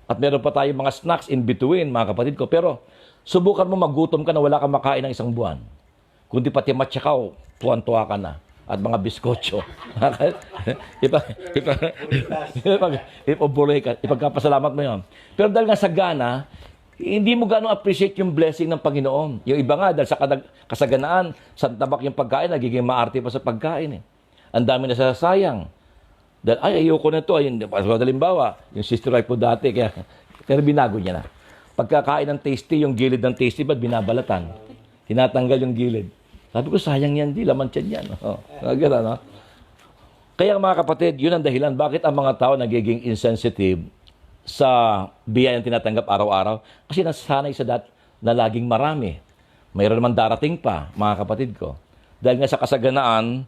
At meron pa tayong mga snacks in between, mga kapatid ko. Pero, subukan mo magutom ka na wala kang makain ng 1 buwan. Kundi pati matsakaw, tuwan-tuwa ka na. At mga biskotso. Ipagkapasalamat mo yun. Pero dahil nga sa gana, hindi mo gano'ng appreciate yung blessing ng Panginoon. Yung iba nga, dahil sa kasaganaan, santabak yung pagkain, nagiging maarte pa sa pagkain eh. Ang dami na sasayang. Dahil, ay, ayoko na ito. Halimbawa, yung sister wife ko dati, kaya binago niya na. Pagkakain ng tasty, yung gilid ng tasty, ba't binabalatan? Tinatanggal yung gilid. Sabi ko, sayang yan, di laman tiyan yan. Gano'n, no? Kaya mga kapatid, yun ang dahilan. Bakit ang mga tao nagiging insensitive sa biyayang tinatanggap araw-araw? Kasi nasanay sa na laging marami. Mayroon naman darating pa, mga kapatid ko. Dahil nga sa kasaganaan,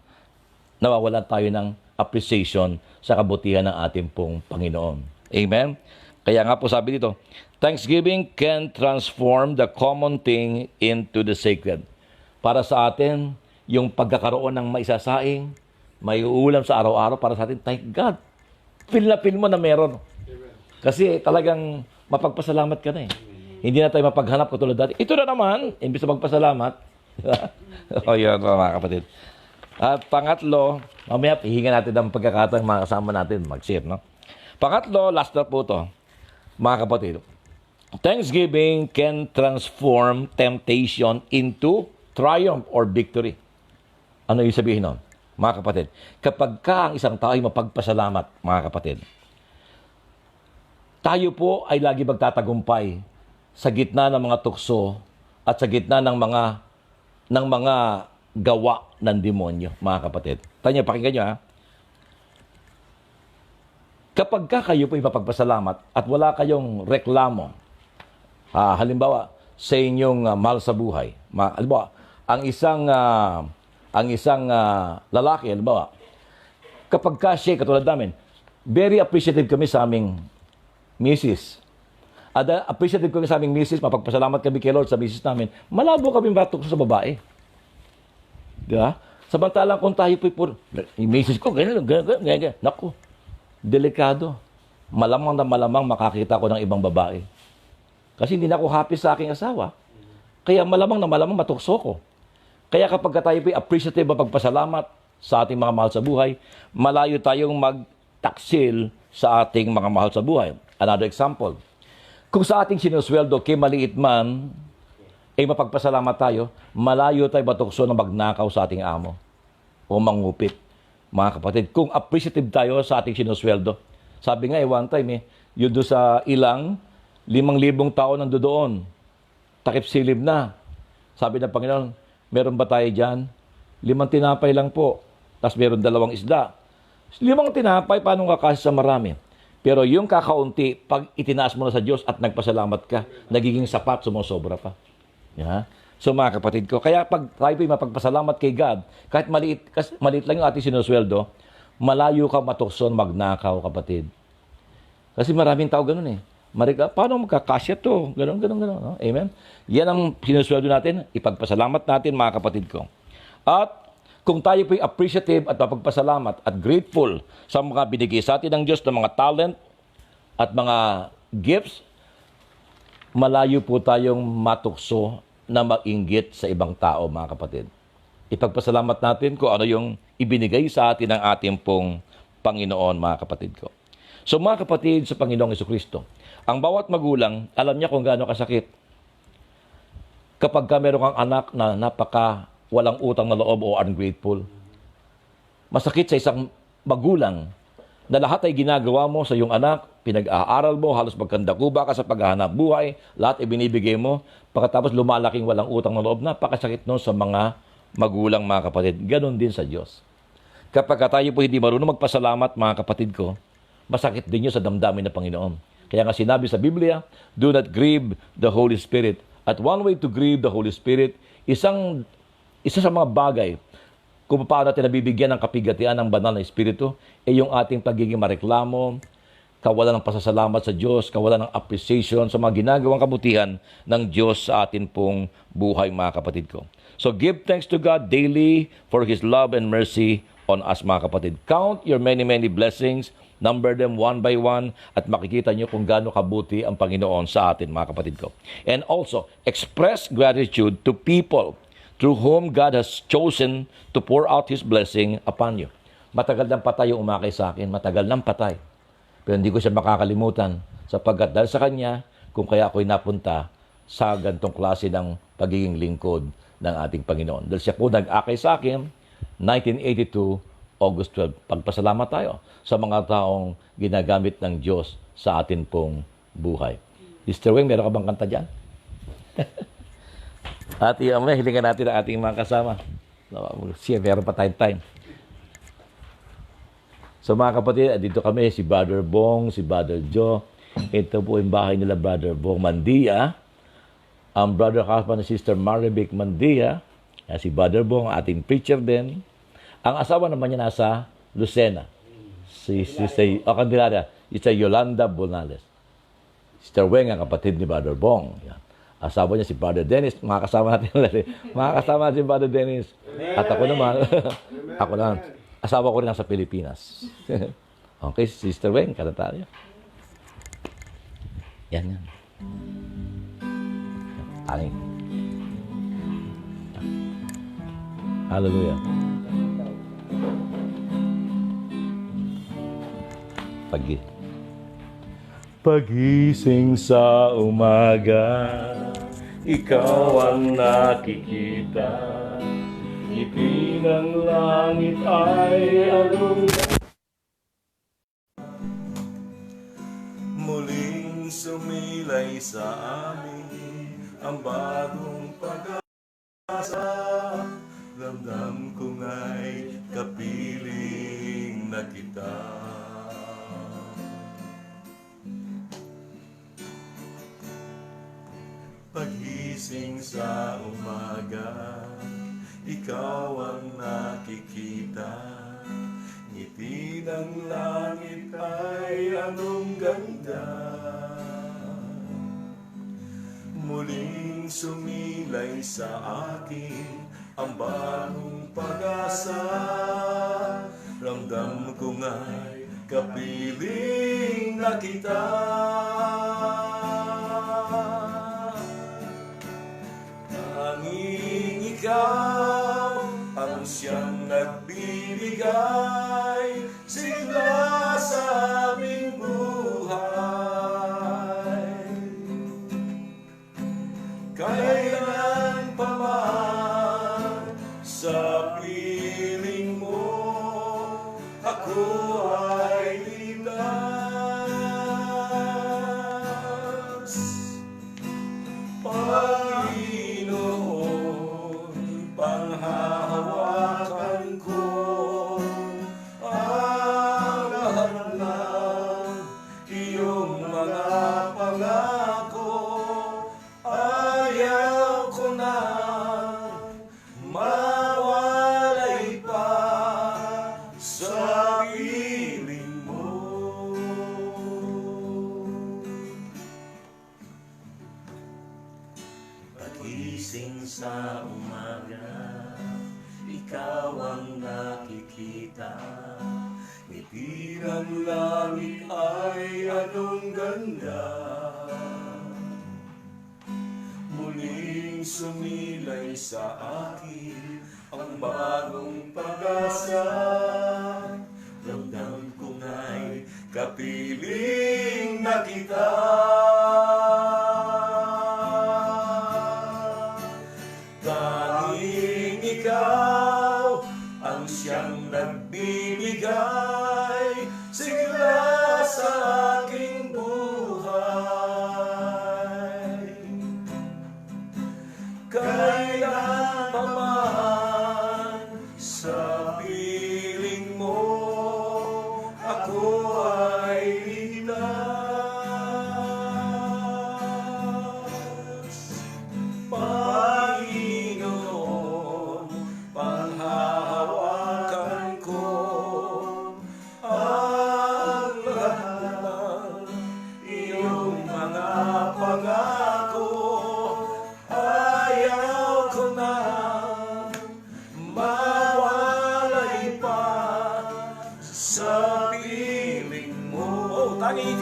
nawawalan tayo ng appreciation sa kabutihan ng ating pong Panginoon. Amen? Kaya nga po sabi dito, Thanksgiving can transform the common thing into the sacred. Para sa atin, yung pagkakaroon ng maisasaing, may ulam sa araw-araw, para sa atin, thank God. Feel mo na meron. Kasi talagang mapagpasalamat ka na eh. Hindi na tayo mapaghanap katulad dati. Ito na naman, imbis na magpasalamat. O yun, mga kapatid. At pangatlo, mamaya hihinga natin ang pagkakataon mga kasama natin mag-share, no? Pangatlo, last na po to, mga kapatid. Thanksgiving can transform temptation into triumph or victory. Ano yung sabihin nun? Mga kapatid, kapag ka ang isang tao ay mapagpasalamat, mga kapatid, tayo po ay lagi magtatagumpay sa gitna ng mga tukso at sa gitna ng mga gawa ng demonyo, mga kapatid. Tanya, pakinggan nyo ha. Kapag ka kayo po ay mapagpasalamat at wala kayong reklamo, halimbawa, sa inyong mahal sa buhay, halimbawa, ang isang lalaki, halimbawa, kapag ka siya, katulad namin, very appreciative kami sa aming misis. At appreciative kami sa aming misis, mapagpasalamat kami kay Lord sa misis namin, malabo kami batok sa babae. Di ba? Samantalang kung tayo po, yung misis ko, ganyan. Naku, delikado. Malamang na malamang makakita ko ng ibang babae. Kasi hindi na ako happy sa aking asawa. Kaya malamang na malamang matukso ko. Kaya kapag tayo po appreciative mapagpasalamat sa ating mga mahal sa buhay, malayo tayong magtaksil sa ating mga mahal sa buhay. Another example, kung sa ating sinusweldo kay maliit man, ay mapagpasalamat tayo, malayo tayo matukso na magnakaw sa ating amo o mangupit. Mga kapatid, kung appreciative tayo sa ating sinusweldo, sabi nga one time yun doon sa ilang 5,000 tao nandoon, takip silib na. Sabi ng Panginoon, meron ba tayo dyan? 5 tinapay lang po, tapos meron 2 isda. 5 tinapay, paano kakasya sa marami? Pero yung kakaunti, pag itinaas mo na sa Diyos at nagpasalamat ka, nagiging sapat, sumusobra pa. Yeah? So mga kapatid ko, kaya pag tayo po mapagpasalamat kay God, kahit maliit lang yung ating sinusweldo, malayo ka matukson magnakaw, kapatid. Kasi maraming tao ganun paano magkakasya to? Ganun. No? Amen? Yan ang sinusweldo natin, ipagpasalamat natin, mga kapatid ko. At kung tayo po'y appreciative at mapagpasalamat at grateful sa mga binigay sa atin ng Diyos ng mga talent at mga gifts, malayo po tayong matukso na mag-inggit sa ibang tao, mga kapatid. Ipagpasalamat natin kung ano yung ibinigay sa atin ng ating pong Panginoon, mga kapatid ko. So mga kapatid sa Panginoong Jesucristo, ang bawat magulang, alam niya kung gaano kasakit. Kapag ka meron kang anak na walang utang na loob o ungrateful. Masakit sa isang magulang na lahat ay ginagawa mo sa iyong anak, pinag-aaral mo, halos magkandakuba ka sa paghahanap buhay, lahat ay binibigay mo, pagkatapos lumalaking walang utang na loob, napakasakit nun sa mga magulang, mga kapatid. Ganon din sa Diyos. Kapag tayo po hindi marunong magpasalamat, mga kapatid ko, masakit din yun sa damdamin ng Panginoon. Kaya nga sinabi sa Biblia, do not grieve the Holy Spirit. At one way to grieve the Holy Spirit, isa sa mga bagay kung paano natin nabibigyan ng kapigatian ng banal na Espiritu, ay yung ating pagiging mareklamo, kawalan ng pasasalamat sa Diyos, kawalan ng appreciation sa mga ginagawang kabutihan ng Diyos sa atin pong buhay, mga kapatid ko. So give thanks to God daily for His love and mercy on us, mga kapatid. Count your many, many blessings, number them one by one, at makikita nyo kung gaano kabuti ang Panginoon sa atin, mga kapatid ko. And also, express gratitude to people through whom God has chosen to pour out His blessing upon you. Matagal ng patay yung umakay sa akin, matagal ng patay. Pero hindi ko siya makakalimutan sapagkat dahil sa Kanya, kung kaya ako'y napunta sa gantong klase ng pagiging lingkod ng ating Panginoon. Dahil siya po nag-akay sa akin, 1982, August 12. Pagpasalamat tayo sa mga taong ginagamit ng Diyos sa atin pong buhay. Mr. Weng, meron ka bang kanta dyan? At hilingan natin ang ating mga kasama. Siya, meron pa tayong time. So mga kapatid, dito kami, si Brother Bong, si Brother Joe. Ito po yung bahay nila, Brother Bong Mandia. Ang brother husband ni Sister Maribic Mandia. Si Brother Bong, ating preacher din. Ang asawa naman niya nasa Lucena. Si Candelaria, it's Yolanda Bonales. Sister Weng, ang kapatid ni Brother Bong. Yan. Asawa niya si Brother Dennis. Makakasama natin ulit. Makakasama natin si Brother Dennis. At ako naman, ako naman. Asawa ko rin nasa Pilipinas. Okay, Sister Weng, kanta tayo. Yan. Aling. Hallelujah. Pagising sa umaga, ikaw ang nakikita. Ngiti ng langit ay alung. Muling sumilay sa amin ang bagong pag-asa. Ramdam ko nga'y kapiling na kita. Pagising sa umaga, ikaw ang nakikita. Ngiti ng langit ay anong ganda. Muling sumilay sa akin ang bagong pag-asa. Ramdam ko nga'y kapiling na kita. Tanging ikaw ang siyang nagbibigay sigla sa aming buhay. Kailan pa man sa piling mo ako ay ligtas. Panginoon, panghahawakan ko ang lahat ng iyong mga pangako. Ayaw ko na mawalay pa sa piling mo. Pagising sa umaga, ikaw ang nakikita. Ngiti ng langit ay anong ganda. Muling sumilay sa akin ang bagong pag-asa. Ramdam ko nga'y kapiling na kita. Tanging ikaw ang siyang nagbibigay sigla sa aking buhay. Kailan pa man sa piling mo ako ay ligtas.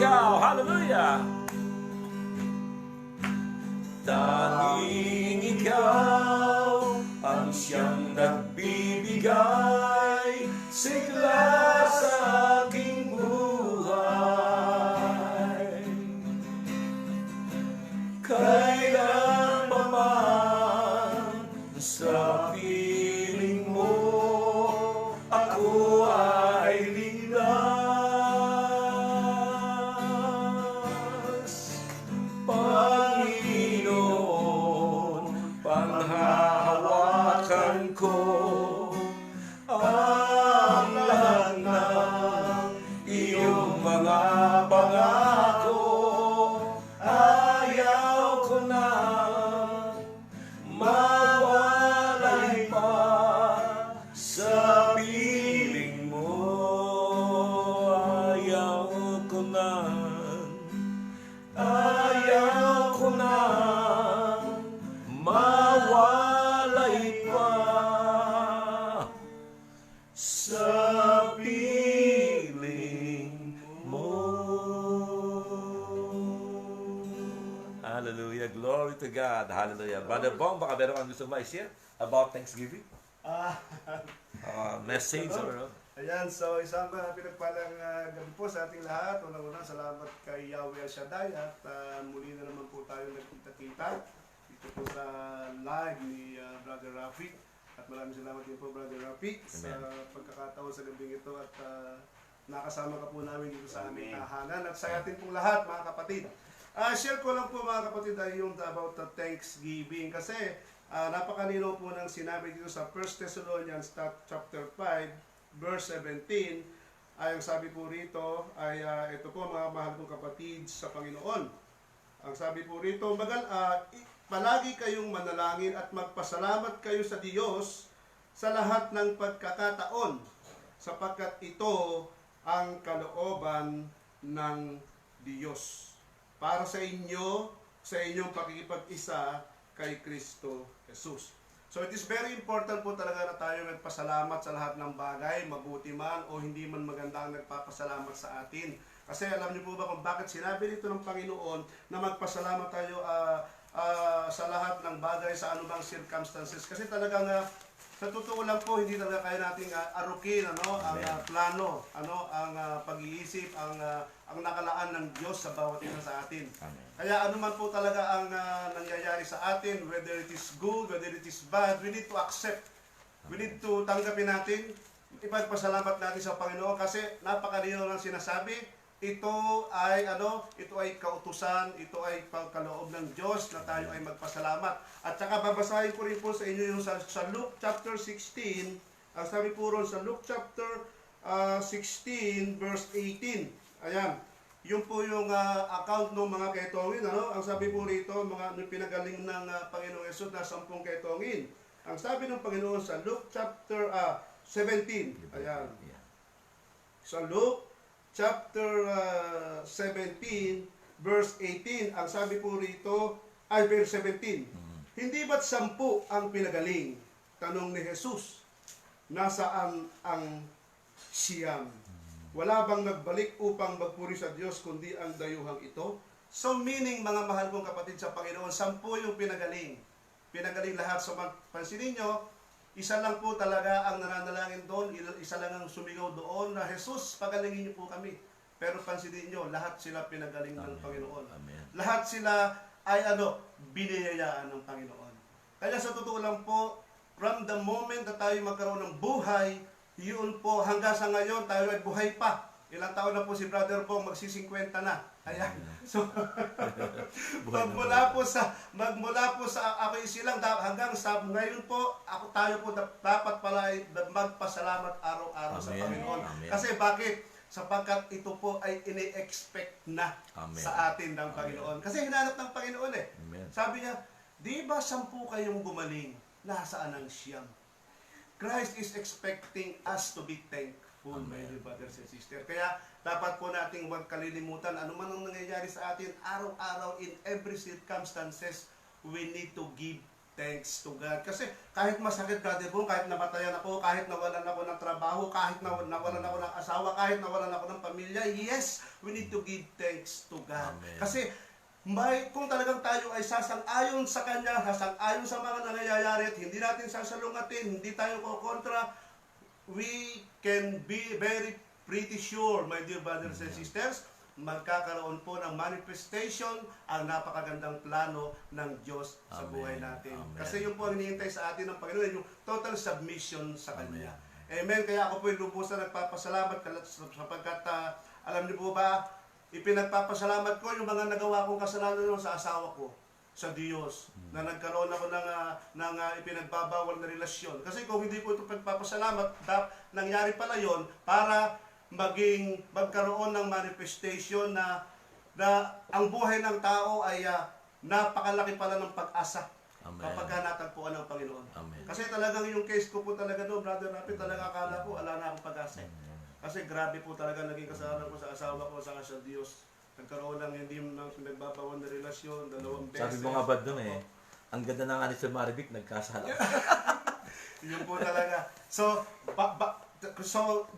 ikaw. Hallelujah! Tanging ikaw ang siyang nagbibigay sigla sa aking buhay. Kailan pa man sa piling mo ako ay ligtas. Panginoon, panghahawakan ko ang lahat ng iyong mga pangako. Ayaw ko na mawalay pa sa piling mo. Ayaw ko na mawalay pa sa piling mo. Hallelujah. Glory to God. Hallelujah. Brother Bong, baka meron kang gusto ma-share about Thanksgiving? Message or... Ayan, so isang pinagpalang gabi po sa ating lahat. Unang-unang salamat kay Yahweh El Shaddai at muli na naman po tayo nagkita-kita dito po sa live ni Brother Rafi. At maraming salamat din po Brother Rafi sa pagkakataon sa gabing ito at nakasama ka po namin dito sa aming tahanan. At sa atin pong lahat mga kapatid. Share ko lang po mga kapatid ay yung about the Thanksgiving kasi napakalinaw po ng sinabi dito sa 1 Thessalonians chapter 5 verse 17, ay ang sabi po rito ay ito po mga mahal kong kapatid sa Panginoon. Ang sabi po rito, palagi kayong manalangin at magpasalamat kayo sa Diyos sa lahat ng pagkakataon, sapagkat ito ang kalooban ng Diyos para sa inyo, sa inyong pakikipag-isa kay Kristo Jesus. So it is very important po talaga na tayo magpasalamat sa lahat ng bagay, mabuti man o hindi man maganda ang nagpapasalamat sa atin. Kasi alam niyo po ba kung bakit sinabi dito ng Panginoon na magpasalamat tayo sa lahat ng bagay, sa anumang circumstances. Kasi talagang sa totoo lang po, hindi talaga kaya nating arukin ang plano, ang pag-iisip, ang nakalaan ng Diyos sa bawat isa sa atin. Amen. Kaya ano man po talaga ang nangyayari sa atin, whether it is good, whether it is bad, we need to accept. We need to tanggapin natin, ipagpasalamat natin sa Panginoon kasi napakalinaw ng sinasabi. Ito ay kautusan, ito ay pagkaloob ng Diyos na tayo ay magpasalamat. At saka babasahin ko rin po sa inyo yung sa Luke chapter 16, ang sabi po ron sa Luke chapter 16 verse 18. Ayan, yun po yung account ng mga ketongin, Ang sabi po rito, mga pinagaling ng Panginoong Yesus na 10 ketongin. Ang sabi ng Panginoon sa Luke chapter 17. Ayan. Sa Luke chapter 17, verse 18, ang sabi po rito, ay verse 17, hindi ba't 10 ang pinagaling? Tanong ni Jesus, nasaan ang siyam? Wala bang nagbalik upang magpuri sa Diyos, kundi ang dayuhang ito? So meaning, mga mahal kong kapatid sa Panginoon, 10 yung pinagaling. Pinagaling lahat. So pansinin nyo, isa lang po talaga ang nananalangin doon, isa lang ang sumigaw doon na Jesus, pagalingin niyo po kami. Pero pansinin niyo, lahat sila pinagaling ng Panginoon. Amen. Lahat sila ay biniyayaan ng Panginoon. Kaya sa totoo lang po, from the moment na tayo magkaroon ng buhay, yun po hanggang sa ngayon tayo ay buhay pa. Ilang taon na po si Brother Pong, magsi-50 na. Ayan. So, magmula po sa ako silang hanggang sa ngayon po, tayo po dapat pala ay magpasalamat araw-araw sa Panginoon. Amen. Kasi bakit? Sapagkat ito po ay ini-expect na sa atin ng Panginoon. Kasi hinanap ng Panginoon eh. Amen. Sabi niya, di ba 10 kayong gumaling? Nasaan ang siyam? Christ is expecting us to be thankful, my dear brothers and sisters. Kaya dapat po nating huwag kalilimutan ano man ang nangyayari sa atin araw-araw in every circumstances, we need to give thanks to God. Kasi kahit masakit, Brother Bong, kahit namatayan ako, kahit nawalan ako ng trabaho, kahit nawalan ako ng asawa, kahit nawalan ako ng pamilya, yes, we need to give thanks to God. Amen. Kasi kung talagang tayo ay sasang-ayon sa Kanya, sasang-ayon sa mga nangyayari at hindi natin sasalungatin, hindi tayo kokontra, we can be very pretty sure, my dear brothers and sisters, magkakaroon po ng manifestation ang napakagandang plano ng Diyos sa Amen. buhay natin. Amen. Kasi yung po ang hinihintay sa atin ng Panginoon, yung total submission sa Kanya. Amen. Kaya ako po yung lubusan nagpapasalamat sapagkat alam niyo po ba, ipinagpapasalamat ko yung mga nagawa kong kasalanan sa asawa ko, sa Diyos, na nagkaroon ako ng ipinagbabawal na relasyon. Kasi kung hindi ko ito pagpapasalamat, nangyari pala yon para magkaroon ng manifestation na ang buhay ng tao ay napakalaki pala ng pag-asa. Amen. Kapag natagpuan ng Panginoon. Amen. Kasi talagang yung case ko po talaga doon, Brother Rapi, talaga akala ko wala na akong pag-asa. Kasi grabe po talaga naging kasalanan ko sa asawa ko, sa Diyos. Nagkaroon ng hindi nang pinagbabawal na relasyon, 2 beses. Sabi mo nga ba doon ang ganda ng ani sa Marivic, nagkasala. Yun po talaga. So,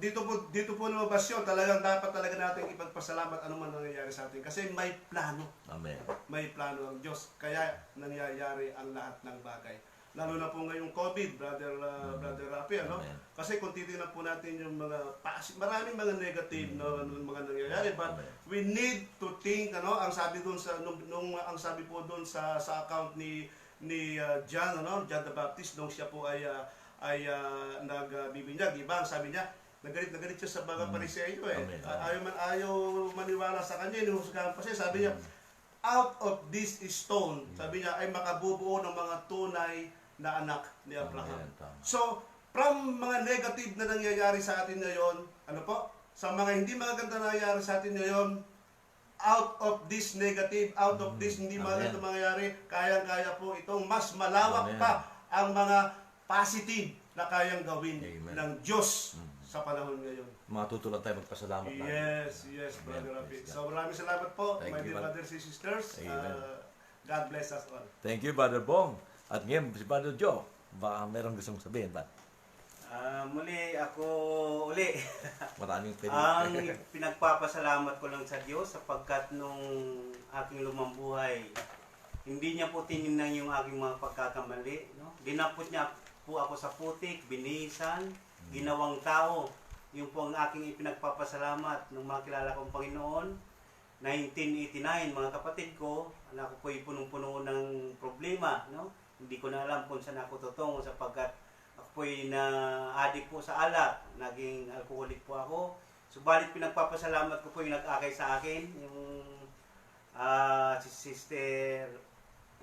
dito po lumabas yun, talagang dapat talaga natin ipagpasalamat anuman nangyayari sa atin. Kasi may plano. Amen. May plano ang Diyos. Kaya nangyayari ang lahat ng bagay. Lalo na po ngayong COVID, Brother Rapi, ano? Amen. Kasi kung titignan po natin yung maraming mga negative na mga nangyayari, but we need to think, ano, ang sabi doon sa ang sabi po doon sa account ni John, ano, John the Baptist, nung siya po ay nagbibinyag, iba, sabi niya, nagalit siya sa mga Pariseo Amen. Ayaw maniwala sa kanya, inuhusgahan pa siya, sabi niya, out of this stone, sabi niya, ay makabubuo ng mga tunay na anak ni Abraham. Amen. Tama. So, from mga negative na nangyayari sa atin ngayon, ano po, sa mga hindi magaganda na nangyayari sa atin ngayon, out of this negative, out of this hindi maganda mangyayari, kayang-kaya po itong mas malawak Amen. pa ang mga positive na kayang gawin Amen. ng Diyos sa panahon ngayon. Matutulan tayo magpasalamat natin. Yes, Brother Amen. Rafi. Praise So maraming salamat po, Thank my you, dear Brother. brothers and sisters. Amen. God bless us all. Thank you, Brother Bong. At ngayon, si Brother Joe, baka meron gustong sabihin ba? Muli ako uli. Maraming pwede. Ang pinagpapasalamat ko lang sa Diyos sapagkat nung aking lumang buhay, hindi niya po tinignan yung aking mga pagkakamali. No? Dinapot niya po ako sa putik, binihisan, ginawang tao. Yung po ang aking ipinagpapasalamat nung makilala kong Panginoon. 1989, mga kapatid ko, anak ko po'y punong-puno ng problema. No? Hindi ko na alam kung saan ako tutungo sapagkat ako po'y na-addict po sa alak. Naging alcoholic po ako. Subalit pinagpapasalamat ko po yung nag-akay sa akin. Yung si Sister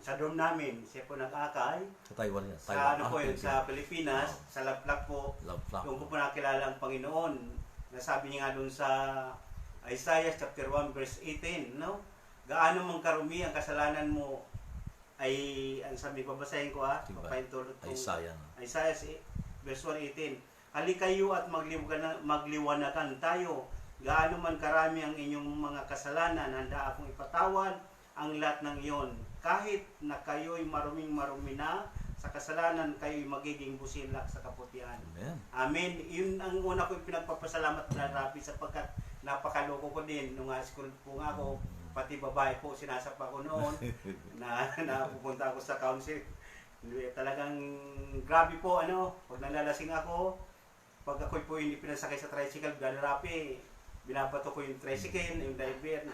sa dorm namin, siya po nag-akay. Sa Taiwan yan. Sa ano po yun, sa Pilipinas, sa Laplak po. Laplak. Doon ko po nakilala ang Panginoon. Nasabi niya nga doon sa Isaiah chapter 1 verse 18, no? Gaano mang karumi ang kasalanan mo ay, ang sabi, babasahin ko papaintulot ko. Isaiah. Isaiah verse 1:18. Halikayo at magliwanagan tayo. Gaano man karami ang inyong mga kasalanan, handa akong ipatawad ang lahat ng iyon. Kahit na kayo'y maruming-marumi na sa kasalanan, kayo'y magiging busilak sa kaputihan. Amen. Amen. Yun ang una ko pinagpapasalamat na Rapi sapagkat napakaloko ko din nung high school po nga ako, pati babae po sinasapa ko noon na pupunta ako sa council. Talagang grabe po pag nalalasing ako, pag ako'y po hindi pinasakay sa tricycle, gano'n Rapi, binabato ko yung tricycle, yung driver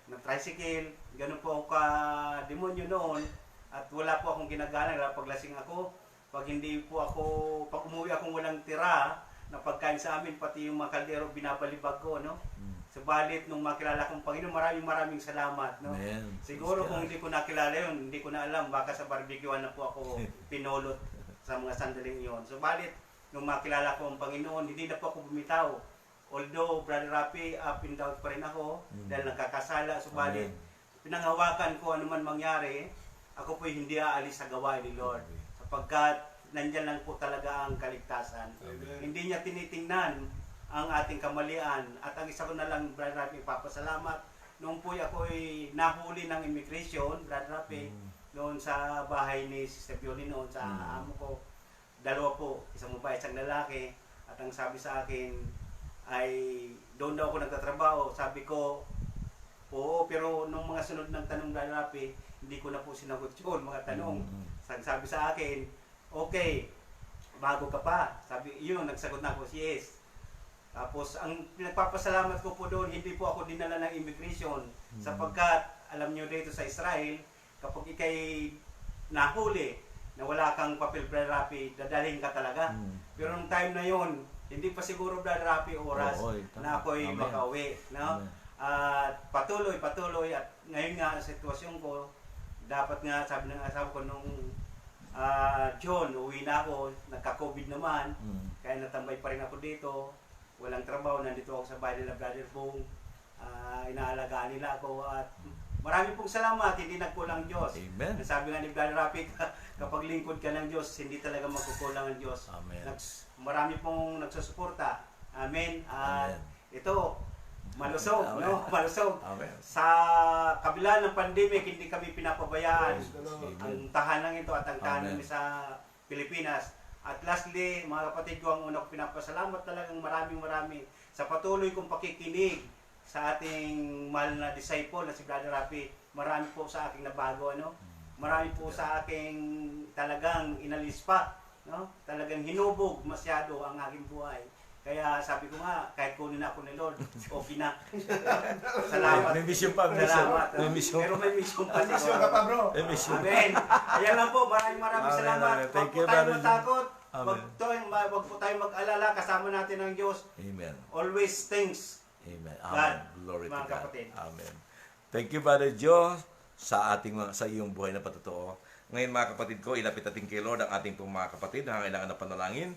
ng tricycle, gano'n po ako ka-demonyo noon at wala po akong ginagana pag lasing ako. Pag hindi po ako, pag umuwi akong walang tira na pagkain sa amin, pati yung mga kaldero binabalibag ko, no? Subalit nung makilala kong Panginoon, maraming salamat, no? Amen. Siguro Praise kung God. hindi ko nakilala yun, hindi ko na alam, baka sa barbecuean na po ako pinulot sa mga sandaling yon. Subalit nung makilala ko ang Panginoon, hindi na po ako bumitaw. Although, Brother Rapi, up and down pa rin ako dahil nagkakasala. Subalit, pinanghawakan ko anuman mangyari, ako po hindi aalis sa gawain ni Lord. Sapagkat nandyan lang po talaga ang kaligtasan. Amen. Hindi niya tinitingnan ang ating kamalian. At ang isa ko na lang, Brother Rapi, papasalamat. Nung po ako'y nahuli ng immigration, Brother Rapi, doon sa bahay ni Sister Violin noon sa amo ko. Dalawa po, isang babae, isang lalaki. At ang sabi sa akin ay doon daw ako nagtatrabaho. Sabi ko, oo, pero nung mga sunod ng tanong na Rapi, hindi ko na po sinagot yun, mga tanong. Sabi sa akin, okay, bago ka pa. Sabi, yun, nagsagot na ako, yes. Tapos, ang pinagpapasalamat ko po doon, hindi po ako dinala ng immigration. Sapagkat, alam nyo dito sa Israel, kapag ikay nahuli, na wala kang papel Brother Rapi, dadalhin ka talaga. Pero nung time na yon, hindi pa siguro Brother Rapi oras na ako'y makauwi. No? At patuloy, at ngayon nga, sitwasyon ko, dapat nga, sabi ng asawa ko nung John, uwi na ako, nagka-COVID naman, kaya natambay pa rin ako dito, walang trabaho, nandito ako sa bahay nila Brother Bong, inaalagaan nila ako, at marami pong salamat, hindi nagkulang Diyos. Amen. Sabi nga ni Brother Rapi, kapag lingkod ka ng Diyos, hindi talaga magkukulang ang Diyos. Amen. Marami pong nagsusuporta. Amen. At Amen. ito, malusog, Amen. no? Malusog. Amen. Sa kabila ng pandemic, hindi kami pinapabayaan. Praise the Lord. Ang tahanan ito at ang tahanan Amen. sa Pilipinas. At lastly, mga kapatid ko, ang una ko pinapasalamat talagang maraming sa patuloy kong pakikinig sa ating mahal na disciple na si Brother Rapi. Marami po sa aking nabago, ano? Marami po sa aking talagang inalis pa, no? Talagang hinubog masyado ang aking buhay. Kaya sabi ko nga, kahit kunin ako ni Lord, okay na. Salamat. May mission pa, Salamat. may mission. Pero may mission pa. Mission ka pa, bro. May mission. Amen. Ayan lang po, maraming Amen, salamat. amen. Huwag Thank po you, tayong Brother matakot. Amen. Huwag po tayong mag-alala. Kasama natin ang Diyos. Amen. Always thanks. Amen. God, Amen. Glory to mga God. kapatid. Amen. Thank you, Brother Joe, sa iyong buhay na patotoo. Ngayon, mga kapatid ko, ilapit natin kay Lord ang ating pong mga kapatid na kailangan na panalangin.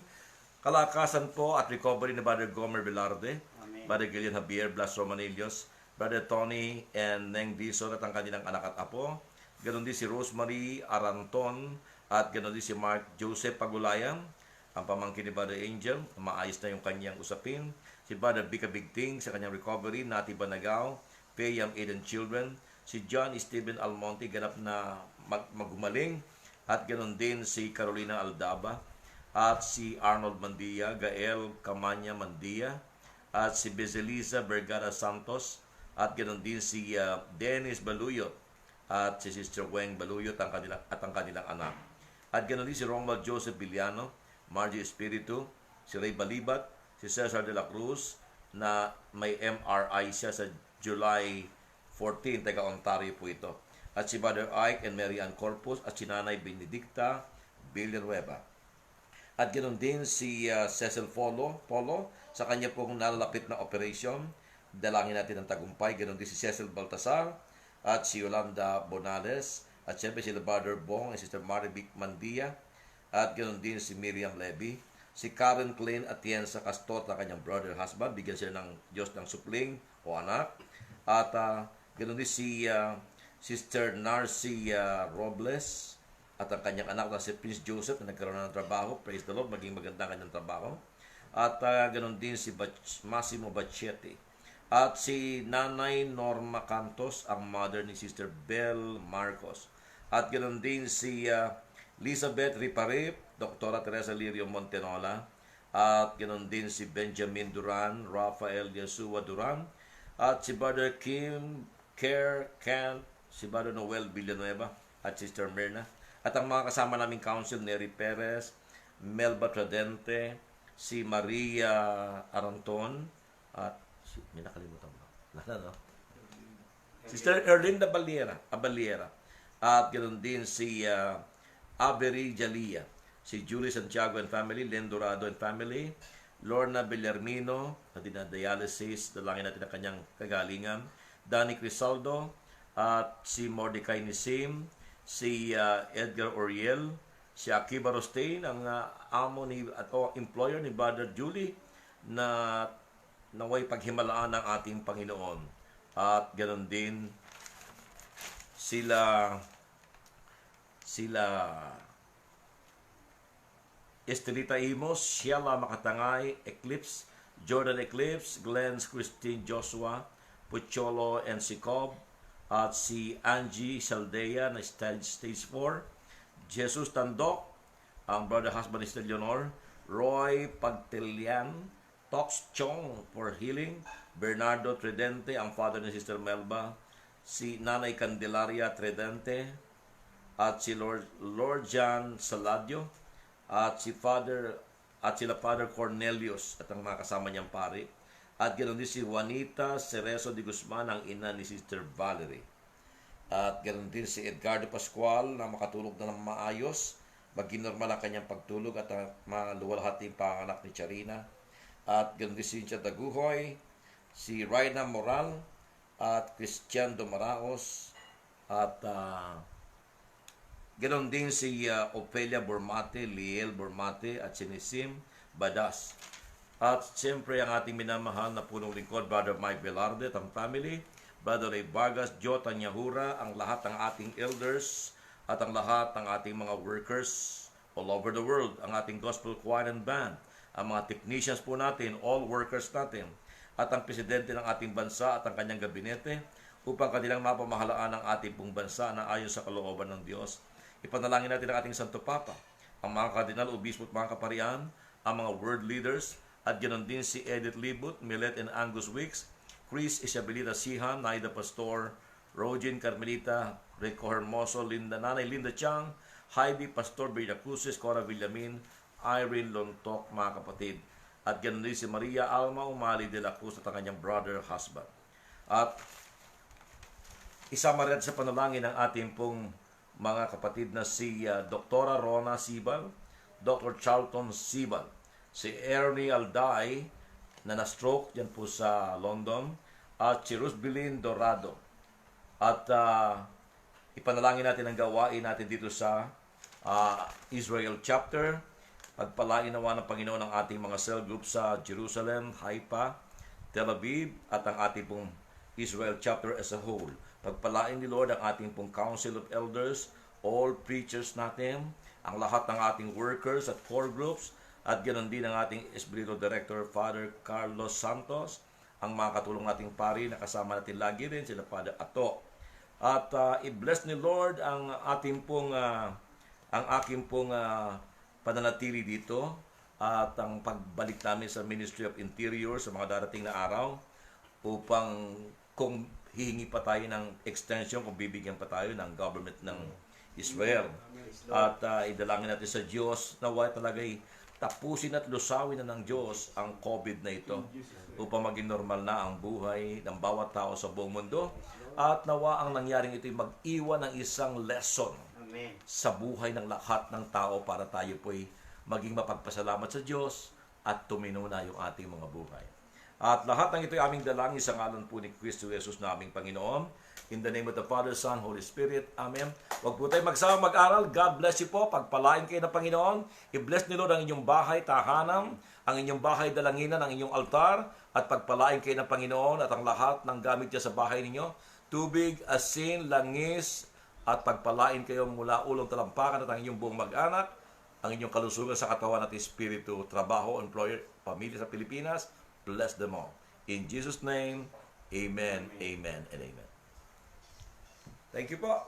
Kalakasan po at recovery ni Brother Gomer Velarde, Amen. Brother Gillian Javier Blas Romanillos, Brother Tony and Neng Dizon at ang kanilang anak at apo. Ganon din si Rosemary Aranton at ganon din si Mark Joseph Pagulayan, ang pamangkin ni Brother Angel, maayos na yung kanyang usapin. Si Brother Bika Bigting sa kanyang recovery, Nati Banagaw, Payam Eden Children, si John Stephen Almonte ganap na magumaling, at ganon din si Carolina Aldaba, at si Arnold Mandia, Gael Camanya Mandia, at si Bezeliza Vergara Santos, at ganon din si Dennis Baluyot, at si Sister Weng Baluyot ang kanilang anak. At ganon din si Romuald Joseph Villano, Margie Espiritu, si Ray Balibat, si Cesar de la Cruz, na may MRI siya sa July 14, taga Ontario po ito. At si Brother Ike and Mary Ann Corpus, at si Nanay Benedicta Villanueva. At ganoon din si Cecil Polo, sa kanya pong nalalapit na operation. Dalangin natin ang tagumpay. Ganoon din si Cecil Baltasar, at si Yolanda Bonales, at siyempre si Brother Bong, at Sister Marivic Mandia, at ganoon din si Miriam Levy, si Karen Klein Atienza Castor na kanyang brother husband, bigyan sila ng Diyos ng supling o anak. At ganoon din si Sister Narcy Robles, at ang kanyang anak na si Prince Joseph na nagkaroon na ng trabaho. Praise the Lord, maging maganda ang kanyang trabaho. At ganoon din si Massimo Bacchetti. At si Nanay Norma Cantos, ang mother ni Sister Belle Marcos. At ganoon din si Elizabeth Riparip, Dr. Teresa Lirio Montenola, at ganoon din si Benjamin Duran, Rafael Yasua Duran, at si Brother Kim Can, si Brother Noel Villanueva, at Sister Myrna. At ang mga kasama naming council, Neri Perez, Melba Tradente, si Maria Aranton, at may nakalimutan ba? Wala, no? Sister Erlinda Abaliera, at ganoon din si Avery Jalia, si Julie Santiago and family, Len Dorado and family, Lorna Bellarmino, na dinadialysis, dalangin natin ang kanyang kagalingan, Danny Crisaldo, at si Mordecai Nisim, si Edgar Oriel, si Akiba Rostain, ang amo ni at employer ni Brother Julie, na naway paghimalaan ng ating Panginoon. At ganoon din sila Estelita Imos, Sheila Makatangay, Eclipse, Jordan Eclipse, Glenn's Christine Joshua, Pucholo and Sicob, at si Angie Saldea na stage 4, Jesus Tandok, ang brother husband ni Sister Leonor, Roy Pagtilian, Tox Chong for healing, Bernardo Tridente, ang father ni Sister Melba, si Nanay Candelaria Tridente, at si Lord John Saladio, at sila Father Cornelius at ang mga kasama niyang pari. At ganoon din si Juanita Cerezo de Guzman, ang ina ni Sister Valerie. At ganoon din si Edgardo Pascual na makatulog na ng maayos, maging normal ang kanyang pagtulog at maluwalhati ang panganak ni Charina. At ganoon din si Cynthia Daguhoy, si Raina Moral, at Christian Domaraos, at ganoon din si Opelia Bormate, Liel Bormate, at si Nisim Badas. At siyempre ang ating minamahal na punong lingkod, Brother Mike Velarde at ang family, Brother Ray Vargas, Joe Tanyahura, ang lahat ng ating elders at ang lahat ng ating mga workers all over the world, ang ating gospel choir and band, ang mga technicians po natin, all workers natin, at ang presidente ng ating bansa at ang kanyang gabinete upang kanilang mapamahalaan ang ating pong bansa na ayon sa kalooban ng Diyos. Ipanalangin natin ang ating Santo Papa, ang mga kardinal, obispo at mga kaparian, ang mga world leaders, at ganoon din si Edith Libut, Milet and Angus Wicks, Chris Isabelita Sihan, Naida Pastor, Rogin Carmelita, Rico Hermoso, Nanay Linda Chang, Heidi Pastor Villacruces, Cora Villamin, Irene Lontok, mga kapatid. At ganoon din si Maria Alma Umali de la Cruz at ang kanyang brother husband. At isama rin sa panalangin ng ating pong mga kapatid na si Dr. Rona Sibal, Dr. Charlton Sibal, si Ernie Alday na na-stroke dyan po sa London, at si Rosbelin Dorado. At ipanalangin natin ang gawain natin dito sa Israel chapter. Pagpalain nawa ng Panginoon ang ating mga cell group sa Jerusalem, Haifa, Tel Aviv, at ang ating pong Israel chapter as a whole. Pagpalain ni Lord ang ating pong Council of Elders, all preachers natin, ang lahat ng ating workers at core groups, at ganoon din ang ating Espiritu Director, Father Carlos Santos, ang mga katulong nating pari na kasama natin lagi rin, sila Father Ato. At i-bless ni Lord ang ating pong pananatili dito at ang pagbalik namin sa Ministry of Interior sa mga darating na araw upang kung hihingi pa tayo ng extension, kung bibigyan pa tayo ng government ng Israel. At idalangin natin sa Diyos na wala talaga'y tapusin at lusawin na ng Diyos ang COVID na ito upang maging normal na ang buhay ng bawat tao sa buong mundo. At nawa ang nangyaring ito'y mag-iwan ng isang lesson sa buhay ng lahat ng tao para tayo po'y maging mapagpasalamat sa Diyos at tuminuna yung ating mga buhay. At lahat ng ito'y aming dalangin sa ngalan po ni Kristo Jesus na aming Panginoon. In the name of the Father, Son, Holy Spirit. Amen. Huwag po tayo magsama mag-aral. God bless you po. Pagpalain kayo ng Panginoon. I-bless ni Lord ang inyong bahay, tahanan, ang inyong bahay, dalanginan, ang inyong altar. At pagpalain kayo ng Panginoon at ang lahat ng gamit niya sa bahay ninyo. Tubig, asin, langis, at pagpalain kayo mula ulong talampakan at ang inyong buong mag-anak, ang inyong kalusugan sa katawan at espiritu, trabaho, employer, pamilya sa Pilipinas. Bless them all. In Jesus' name, amen, amen, and amen. Thank you po.